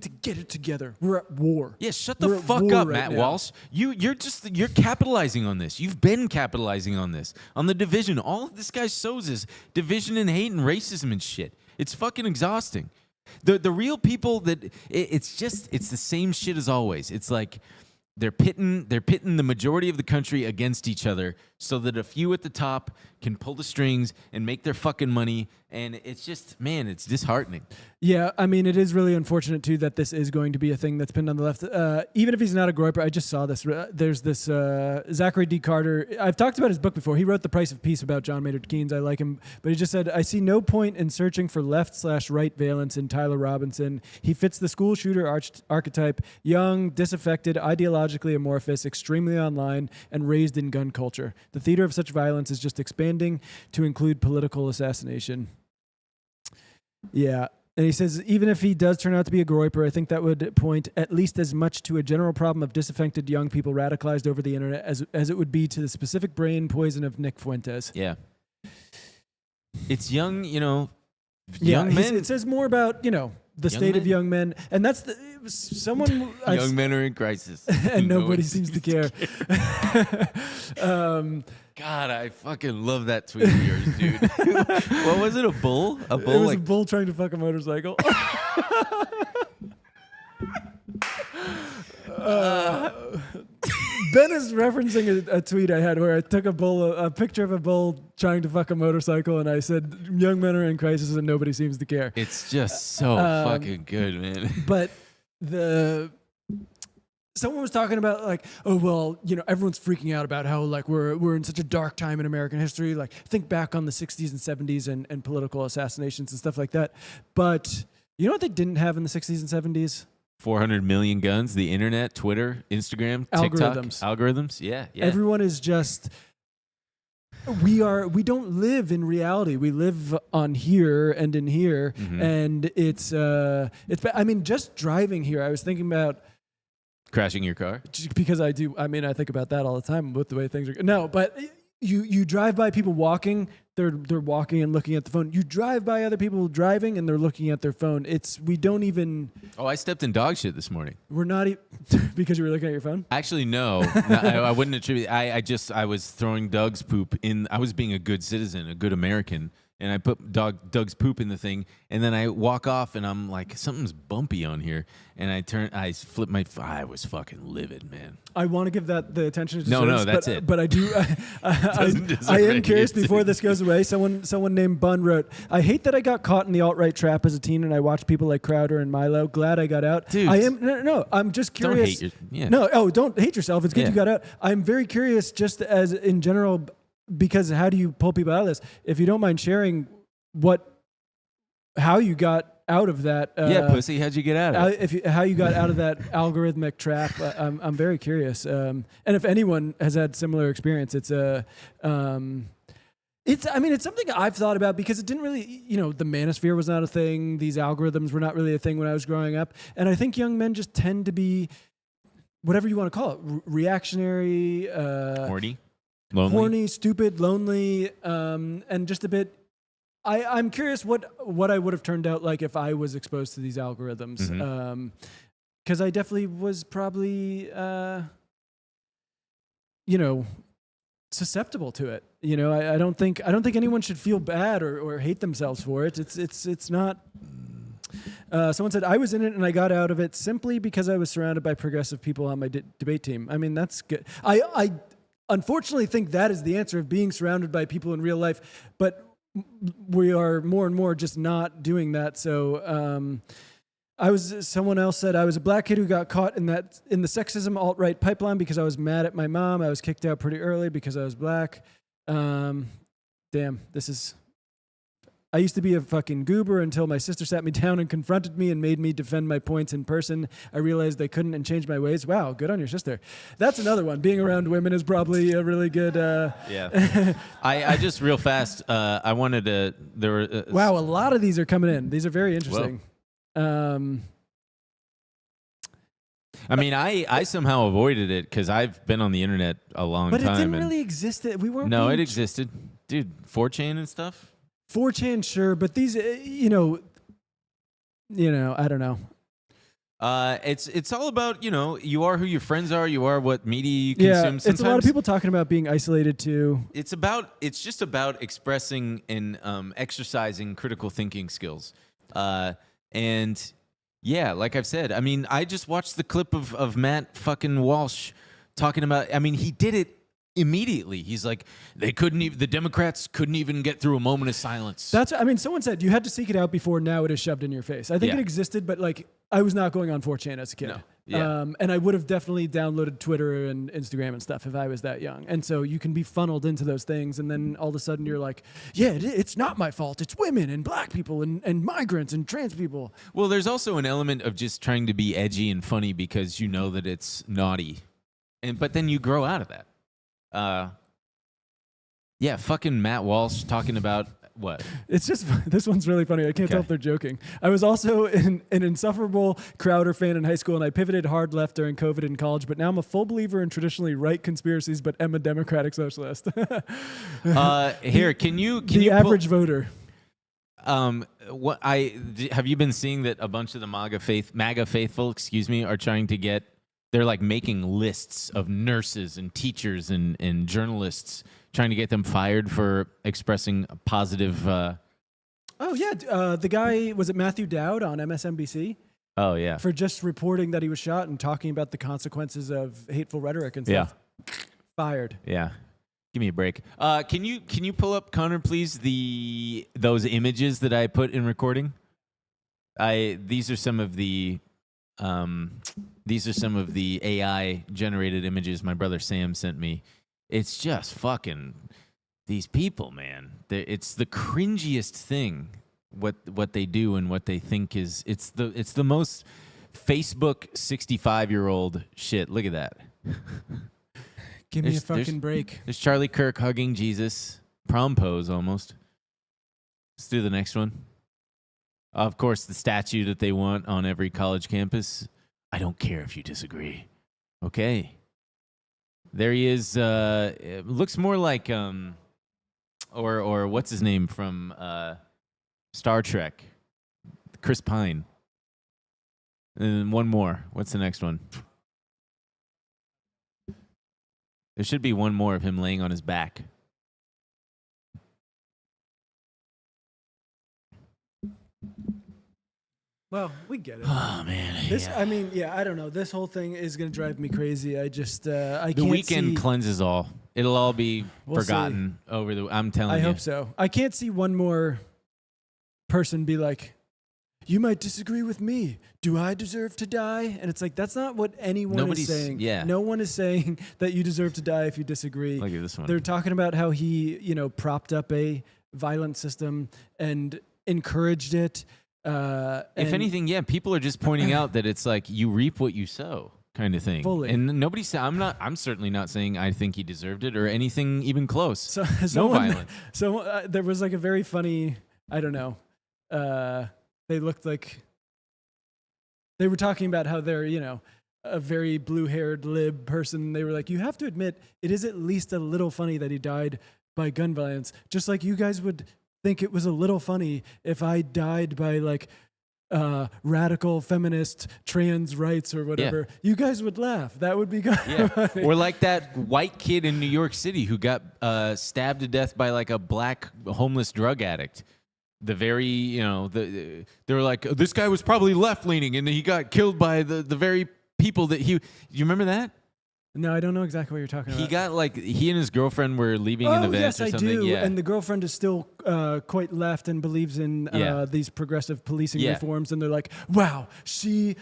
to get it together. We're at war. Yeah, shut the fuck up, Matt Walsh. You're capitalizing on this. You've been capitalizing on this. On the division. All this guy sows is division and hate and racism and shit. It's fucking exhausting. The real people that it's the same shit as always. It's like they're pitting the majority of the country against each other so that a few at the top can pull the strings and make their fucking money. And it's just, man, it's disheartening. Yeah, I mean, it is really unfortunate, too, that this is going to be a thing that's pinned on the left. Even if he's not a groyper, I just saw this. There's this Zachary D. Carter. I've talked about his book before. He wrote The Price of Peace about John Maynard Keynes. I like him. But he just said, I see no point in searching for left/right valence in Tyler Robinson. He fits the school shooter archetype, young, disaffected, ideologically amorphous, extremely online, and raised in gun culture. The theater of such violence is just expanding to include political assassination. Yeah. And he says, even if he does turn out to be a groyper, I think that would point at least as much to a general problem of disaffected young people radicalized over the internet as it would be to the specific brain poison of Nick Fuentes. Yeah. It's young, young men. It says more about, the state of young men. And that's someone... young men are in crisis. And nobody seems to care. God, I fucking love that tweet of yours, dude. What was it? A bull? A bull? It was a bull trying to fuck a motorcycle. Ben is referencing a tweet I had where I took a picture of a bull trying to fuck a motorcycle, and I said, young men are in crisis and nobody seems to care. It's just so fucking good, man. But someone was talking about like, oh, well, everyone's freaking out about how like we're in such a dark time in American history. Like think back on the 60s and 70s and political assassinations and stuff like that. But you know what they didn't have in the 60s and 70s? 400 million guns, the internet, Twitter, Instagram, TikTok. Algorithms. Yeah. Everyone is just... We don't live in reality. We live on here and in here. Mm-hmm. And it's I mean, just driving here, I was thinking about... Crashing your car? Because I do. I mean, I think about that all the time with the way things are. No, but you drive by people walking. They're walking and looking at the phone. You drive by other people driving and they're looking at their phone. We don't even. Oh, I stepped in dog shit this morning. We're not because you were looking at your phone. Actually, no. I wouldn't attribute. I was throwing Doug's poop in. I was being a good citizen, a good American. And I put Doug's poop in the thing, and then I walk off, and I'm like, something's bumpy on here. And I flip I was fucking livid, man. I want to give that the attention it deserves. No, that's it. But I do. I am curious. Before this goes away, someone named Bun wrote, "I hate that I got caught in the alt-right trap as a teen, and I watched people like Crowder and Milo. Glad I got out. Dude, no. I'm just curious. Don't hate No, don't hate yourself. It's good you got out. I'm very curious, just as in general." Because how do you pull people out of this? If you don't mind sharing how you got out of that. Pussy, how'd you get out of it? How you got out of that algorithmic trap. I'm very curious. And if anyone has had similar experience, it's something I've thought about because it didn't really, the manosphere was not a thing. These algorithms were not really a thing when I was growing up. And I think young men just tend to be, whatever you want to call it, reactionary. Horny? Lonely. Horny, stupid, lonely, and just a bit. I'm curious what I would have turned out like if I was exposed to these algorithms, because I definitely was probably, susceptible to it. I don't think anyone should feel bad or hate themselves for it. It's not. Someone said, I was in it and I got out of it simply because I was surrounded by progressive people on my debate team. I mean, that's good. I unfortunately think that is the answer of being surrounded by people in real life, but we are more and more just not doing that. So someone else said, I was a black kid who got caught in the sexism alt-right pipeline because I was mad at my mom. I was kicked out pretty early because I was black. I used to be a fucking goober until my sister sat me down and confronted me and made me defend my points in person. I realized I couldn't and changed my ways. Wow, good on your sister. That's another one. Being around women is probably a really good... Yeah. I just real fast, I wanted to... There were, wow, a lot of these are coming in. These are very interesting. I mean, I somehow avoided it because I've been on the internet a long time. But it didn't really exist. We weren't... No, it existed. Dude, 4chan and stuff? 4chan, sure, but these, I don't know. It's all about, you are who your friends are, you are what media you consume. Sometimes it's a lot of people talking about being isolated too. It's just about expressing and exercising critical thinking skills. And yeah, like I've said, I mean, I just watched the clip of Matt fucking Walsh talking about, I mean, he did it immediately. He's like, the Democrats couldn't even get through a moment of silence. Someone said you had to seek it out before now it is shoved in your face. I think it existed, but like, I was not going on 4chan as a kid. No. Yeah. And I would have definitely downloaded Twitter and Instagram and stuff if I was that young. And so you can be funneled into those things, and then all of a sudden you're like, yeah, it's not my fault. It's women and black people and migrants and trans people. Well, there's also an element of just trying to be edgy and funny because you know that it's naughty. But then you grow out of that. Yeah, fucking Matt Walsh talking about what? It's just, this one's really funny. I can't tell if they're joking. I was also an insufferable Crowder fan in high school, and I pivoted hard left during COVID in college, but now I'm a full believer in traditionally right conspiracies, but am a democratic socialist. Here, can you average voter. Have you been seeing that a bunch of the MAGA faithful, are trying to get, they're like making lists of nurses and teachers and journalists, trying to get them fired for expressing a positive. The guy, was it Matthew Dowd on MSNBC? Oh yeah, for just reporting that he was shot and talking about the consequences of hateful rhetoric and stuff. Yeah. Fired. Yeah. Give me a break. Can you pull up, Connor, please, those images that I put in recording? These are some of the AI generated images my brother Sam sent me. It's just fucking these people, man. It's the cringiest thing what they do and what they think is it's the most Facebook 65-year-old shit. Look at that. Give me a fucking break. There's Charlie Kirk hugging Jesus. Prom pose almost. Let's do the next one. Of course, the statue that they want on every college campus. I don't care if you disagree. Okay. There he is. It looks more like, or what's his name from Star Trek? Chris Pine. And one more. What's the next one? There should be one more of him laying on his back. Well, we get it. Oh man, I don't know. This whole thing is going to drive me crazy. I just, I can't see. The weekend cleanses all. It'll all be forgotten over the. I'm telling you. I hope so. I can't see one more person be like, "You might disagree with me. Do I deserve to die?" And it's like that's not what anyone is saying. Yeah. No one is saying that you deserve to die if you disagree. Look at this one. They're talking about how he, propped up a violent system and encouraged it. If anything, people are just pointing out that it's like you reap what you sow, kind of thing. Fully. And nobody said I'm certainly not saying I think he deserved it or anything even close. No violence. So there was like a very funny. I don't know. They looked like they were talking about how they're a very blue-haired lib person. They were like, you have to admit it is at least a little funny that he died by gun violence, just like you guys would think it was a little funny if I died by like radical feminist trans rights or whatever. Yeah. You guys would laugh. That would be good. Yeah. Or like that white kid in New York City who got stabbed to death by like a black homeless drug addict. the very, they were like, this guy was probably left leaning and he got killed by the very people that you remember that? No, I don't know exactly what you're talking about. He and his girlfriend were leaving an event yes, or something. I do. Yeah. And the girlfriend is still quite left and believes in these progressive policing reforms. And they're like, wow, she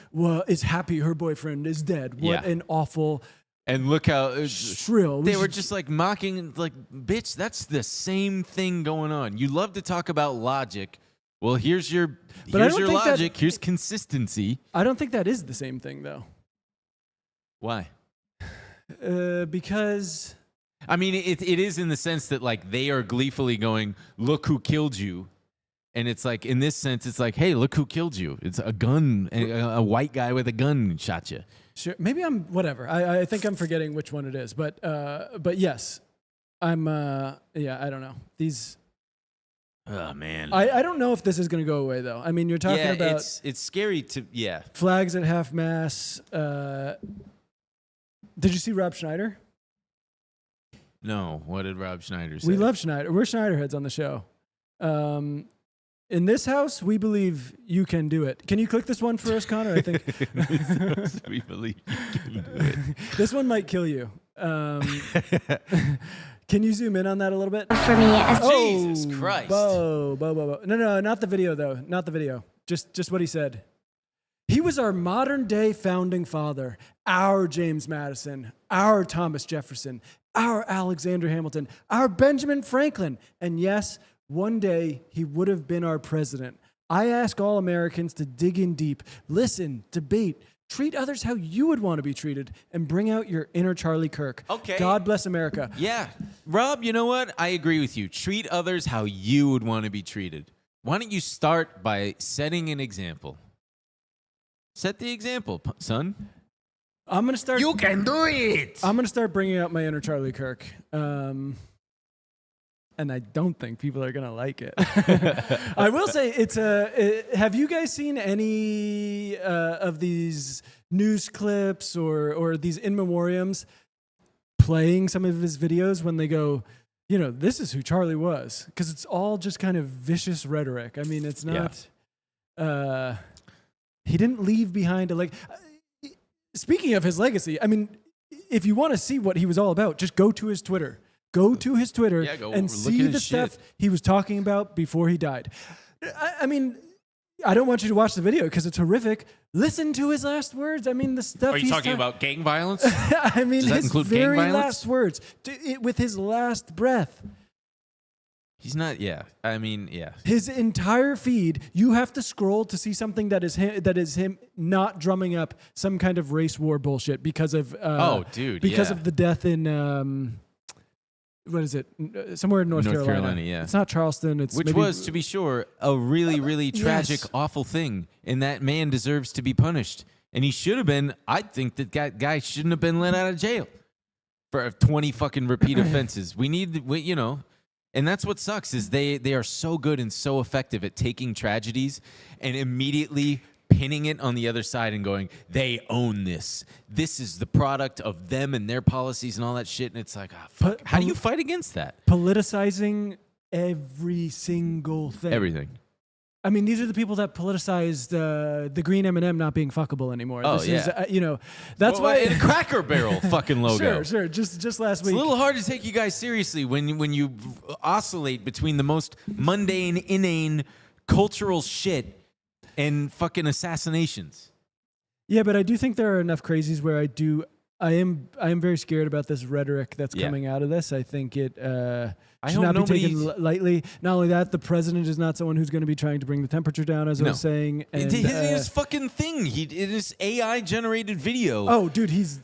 is happy her boyfriend is dead. What an awful... And look how shrill. They were just like mocking, like, bitch, that's the same thing going on. You love to talk about logic. Well, here's your logic. Here's consistency. I don't think that is the same thing, though. Why? Because... I mean, it is in the sense that, like, they are gleefully going, look who killed you. And it's like, in this sense, it's like, hey, look who killed you. It's a gun, a white guy with a gun shot you. Sure. Maybe I'm whatever. I think I'm forgetting which one it is, but yes, I'm. I don't know these. Oh man. I don't know if this is going to go away though. I mean, you're talking about it's scary to flags at half mast. Did you see Rob Schneider? No. What did Rob Schneider say? We love Schneider. We're Schneiderheads on the show. In this house, we believe you can do it. Can you click this one for us, Connor? I think we believe you can do it. This one might kill you. Can you zoom in on that a little bit? For me, Jesus Christ. Bo. No, not the video though. Not the video. Just what he said. He was our modern day founding father, our James Madison, our Thomas Jefferson, our Alexander Hamilton, our Benjamin Franklin, and yes, one day, he would have been our president. I ask all Americans to dig in deep, listen, debate, treat others how you would want to be treated, and bring out your inner Charlie Kirk. Okay. God bless America. Yeah. Rob, you know what? I agree with you. Treat others how you would want to be treated. Why don't you start by setting an example? Set the example, son. I'm going to start... You can do it! I'm going to start bringing out my inner Charlie Kirk. And I don't think people are going to like it. I will say, have you guys seen any of these news clips or these in memoriams playing some of his videos when they go, this is who Charlie was? Because it's all just kind of vicious rhetoric. I mean, it's not... he didn't leave behind a leg. Speaking of his legacy, I mean, if you want to see what he was all about, just go to his Twitter. Go to his Twitter and see the stuff he was talking about before he died. I mean, I don't want you to watch the video because it's horrific. Listen to his last words. I mean, the stuff. Are you talking about gang violence? I mean, Does that his include very gang violence? last words with his last breath. He's not. Yeah. I mean, yeah. His entire feed, you have to scroll to see something that is him not drumming up some kind of race war bullshit because of because of the death in what is it? Somewhere in North Carolina. Yeah. It's not Charleston. Which was, to be sure, a really, really tragic, awful thing. And that man deserves to be punished. And he should have been. I think that guy shouldn't have been let out of jail for 20 fucking repeat offenses. And that's what sucks is they are so good and so effective at taking tragedies and immediately pinning it on the other side and going, they own this. This is the product of them and their policies and all that shit. And it's like, fuck. How do you fight against that? Politicizing every single thing. Everything. I mean, these are the people that politicized the green M&M not being fuckable anymore. Oh, this is, that's why... And Cracker Barrel fucking logo. Sure. Just last week. It's a little hard to take you guys seriously when you oscillate between the most mundane, inane, cultural shit and fucking assassinations. Yeah, but I do think there are enough crazies where I am very scared about this rhetoric that's coming out of this. I think it should not be taken lightly. Not only that, the president is not someone who's going to be trying to bring the temperature down, as I was saying. And, his fucking thing. In his AI generated video. Oh, dude, he's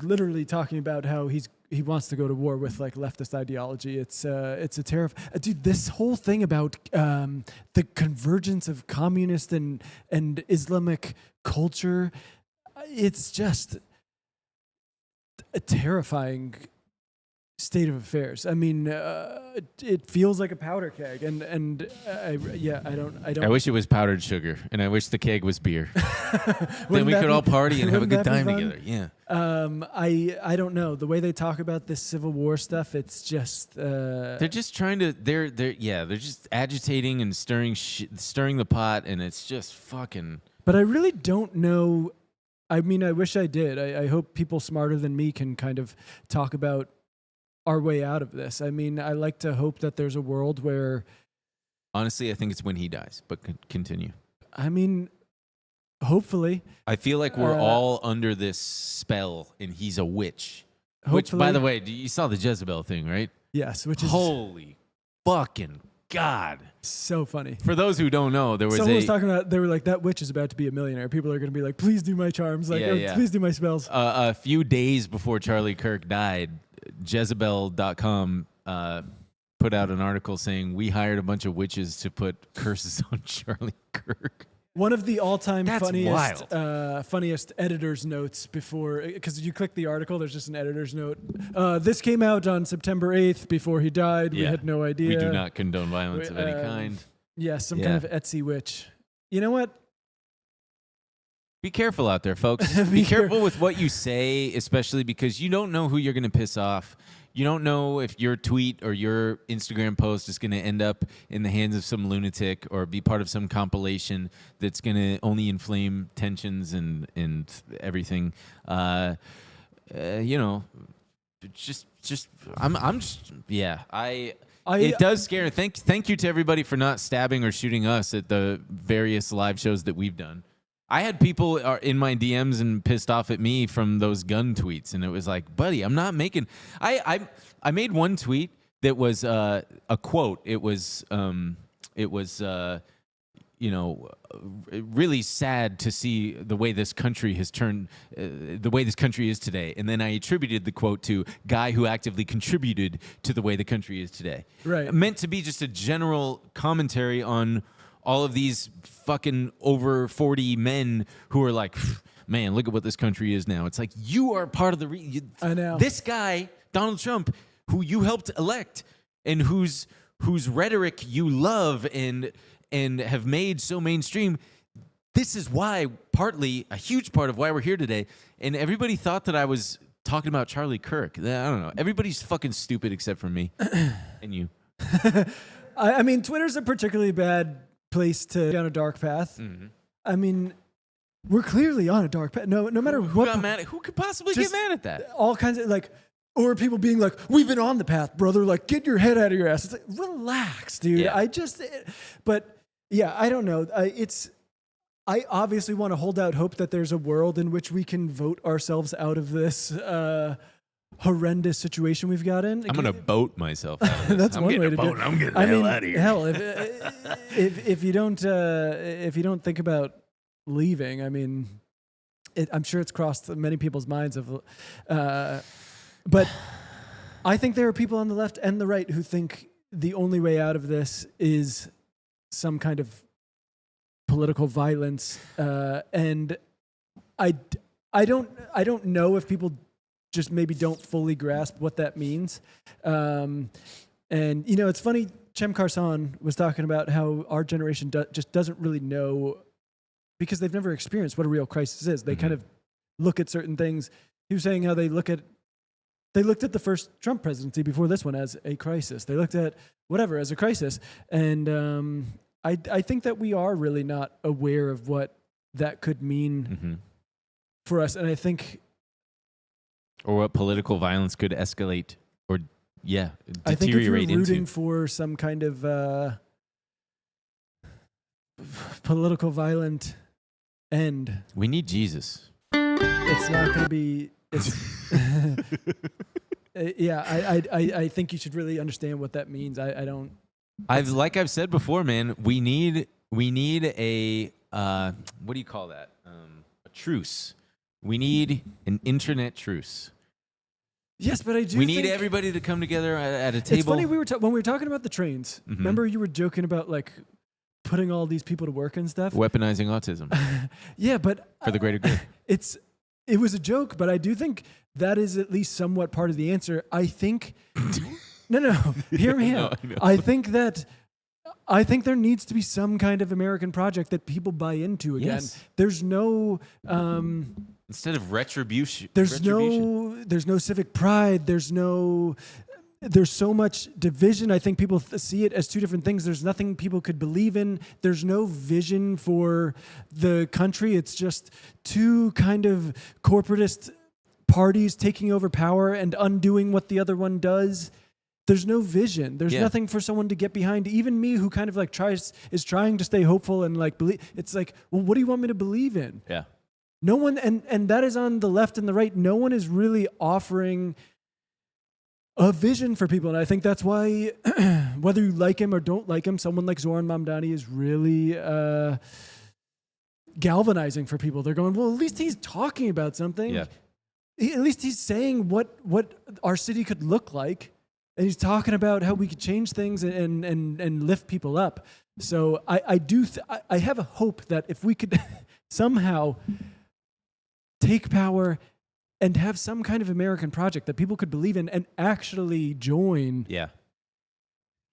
literally talking about how he wants to go to war with like leftist ideology. It's a dude. This whole thing about the convergence of communist and Islamic culture, it's just a terrifying state of affairs. I mean, it feels like a powder keg, and I don't. I wish it was powdered sugar, and I wish the keg was beer. Then we that could all party and have a good wouldn't that time be together. Yeah. I don't know the way they talk about this Civil War stuff. It's just They're just trying to. They're just agitating and stirring the pot, and it's just fucking. But I really don't know. I mean, I wish I did. I hope people smarter than me can kind of talk about our way out of this. I mean, I like to hope that there's a world where... Honestly, I think it's when he dies, but continue. I mean, hopefully. I feel like we're all under this spell, and he's a witch. Which, by Hopefully. the way, you saw the Jezebel thing, right? Yes, which is Holy fucking God. so funny. For those who don't know, there was Someone was talking about, they were like, that witch is about to be a millionaire. People are going to be like, please do my charms. Like, please do my spells. A few days before Charlie Kirk died, Jezebel.com put out an article saying, we hired a bunch of witches to put curses on Charlie Kirk. One of the all-time That's funniest editor's notes before, because you click the article, there's just an editor's note. This came out on September 8th before he died. We had no idea. We do not condone violence of any kind. Yeah, some kind of Etsy witch. You know what? Be careful out there, folks. Be careful with what you say, especially because you don't know who you're going to piss off. You don't know if your tweet or your Instagram post is going to end up in the hands of some lunatic or be part of some compilation that's going to only inflame tensions and everything. You know, it does scare. Thank you to everybody for not stabbing or shooting us at the various live shows that we've done. I had people in my DMs and pissed off at me from those gun tweets, and it was like, buddy, I'm not making. I made one tweet that was a quote. It was really sad to see the way this country has turned, the way this country is today. And then I attributed the quote to guy who actively contributed to the way the country is today. Right. Meant to be just a general commentary on all of these fucking over 40 men who are like, man, look at what this country is now. It's like, you are part of the I know. This guy, Donald Trump, who you helped elect and whose rhetoric you love and have made so mainstream. This is why, partly, a huge part of why we're here today. And everybody thought that I was talking about Charlie Kirk. I don't know. Everybody's fucking stupid except for me and you. I mean, Twitter's a particularly bad place to go down a dark path. Mm-hmm. I mean, we're clearly on a dark path. No matter what. Who could possibly get mad at that? All kinds of like, or people being like, we've been on the path, brother. Like, get your head out of your ass. It's like, relax, dude. Yeah. But yeah, I don't know. I obviously want to hold out hope that there's a world in which we can vote ourselves out of this horrendous situation we've got in. I'm gonna boat myself out of this. That's I'm one way to do it. I'm getting the hell out of here. Hell, if you don't think about leaving, I mean, I'm sure it's crossed many people's minds but I think there are people on the left and the right who think the only way out of this is some kind of political violence, and I don't know if people just maybe don't fully grasp what that means. And you know, it's funny. Cem Carson was talking about how our generation just doesn't really know because they've never experienced what a real crisis is. They kind of look at certain things. He was saying how they looked at the first Trump presidency before this one as a crisis. They looked at whatever as a crisis. And I think that we are really not aware of what that could mean for us. And I think... Or what political violence could escalate or, deteriorate I think if you're rooting into. for some kind of political violent end... We need Jesus. It's not going to be... I think you should really understand what that means. I don't... Like I've said before, man, we need a, what do you call that? A truce. We need an internet truce. Yes, but I do. We need everybody to come together at a table. It's funny when we were talking about the trains. Remember, you were joking about like putting all these people to work and stuff. Weaponizing autism. Yeah, but for the greater good. it was a joke, but I do think that is at least somewhat part of the answer. I think, no, hear me out. I think there needs to be some kind of American project that people buy into again. Yes. There's no, instead of retribution. there's no civic pride. There's so much division. I think people see it as two different things. There's nothing people could believe in. There's no vision for the country. It's just two kind of corporatist parties taking over power and undoing what the other one does. There's no vision. There's nothing for someone to get behind. Even me, who kind of like is trying to stay hopeful and like believe. It's like, well, what do you want me to believe in? Yeah. No one, and that is on the left and the right. No one is really offering a vision for people. And I think that's why, whether you like him or don't like him, someone like Zoran Mamdani is really galvanizing for people. They're going, well, at least he's talking about something. Yeah. At least he's saying what our city could look like. And he's talking about how we could change things and lift people up. So I have a hope that if we could somehow take power and have some kind of American project that people could believe in and actually join. Yeah.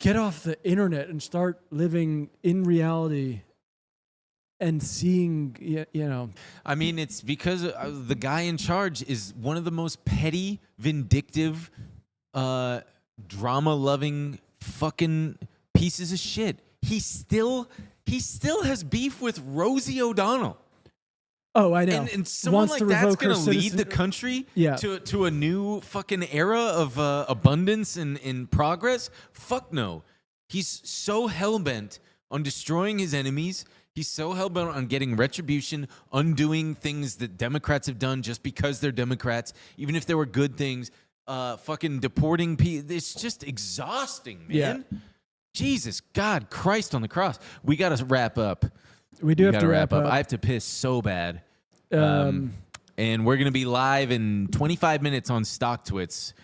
Get off the internet and start living in reality and seeing, I mean, it's because the guy in charge is one of the most petty, vindictive, drama-loving fucking pieces of shit. He still has beef with Rosie O'Donnell. Oh, I know. And someone Wants like to that's revoke going her to lead the citizen- country Yeah. to a new fucking era of abundance and progress? Fuck no. He's so hell-bent on destroying his enemies. He's so hell-bent on getting retribution, undoing things that Democrats have done just because they're Democrats, even if there were good things, fucking deporting people. It's just exhausting, man. Yeah. Jesus, God, Christ on the cross. We got to wrap up. We do have to wrap up. I have to piss so bad. And we're going to be live in 25 minutes on StockTwits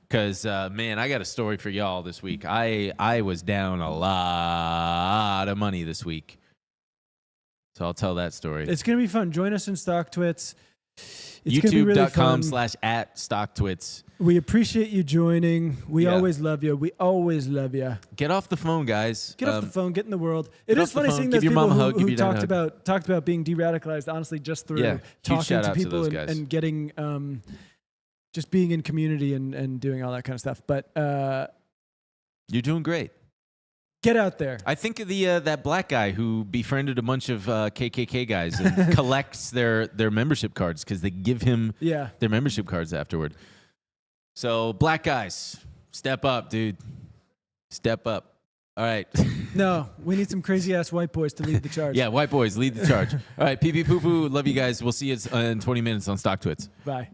because, man, I got a story for y'all this week. I was down a lot of money this week. So I'll tell that story. It's going to be fun. Join us in StockTwits. It's gonna be really fun. YouTube.com/@StockTwits. We appreciate you joining. We Yeah. always love you. We always love you. Get off the phone, guys. Get off the phone. Get in the world. It get is off the funny phone, seeing give those your people mom a hug, give who your dad a talked about being de-radicalized. Honestly, just through Yeah, huge talking shout to out to people those guys. and getting just being in community and doing all that kind of stuff. But You're doing great. get out there. I think of the that black guy who befriended a bunch of KKK guys and collects their membership cards because they give him Yeah. their membership cards afterward. So black guys, step up, dude. Step up. All right. No, we need some crazy ass white boys to lead the charge. Yeah, white boys, lead the charge. All right, pee pee poo poo. Love you guys. We'll see you in 20 minutes on StockTwits. Bye.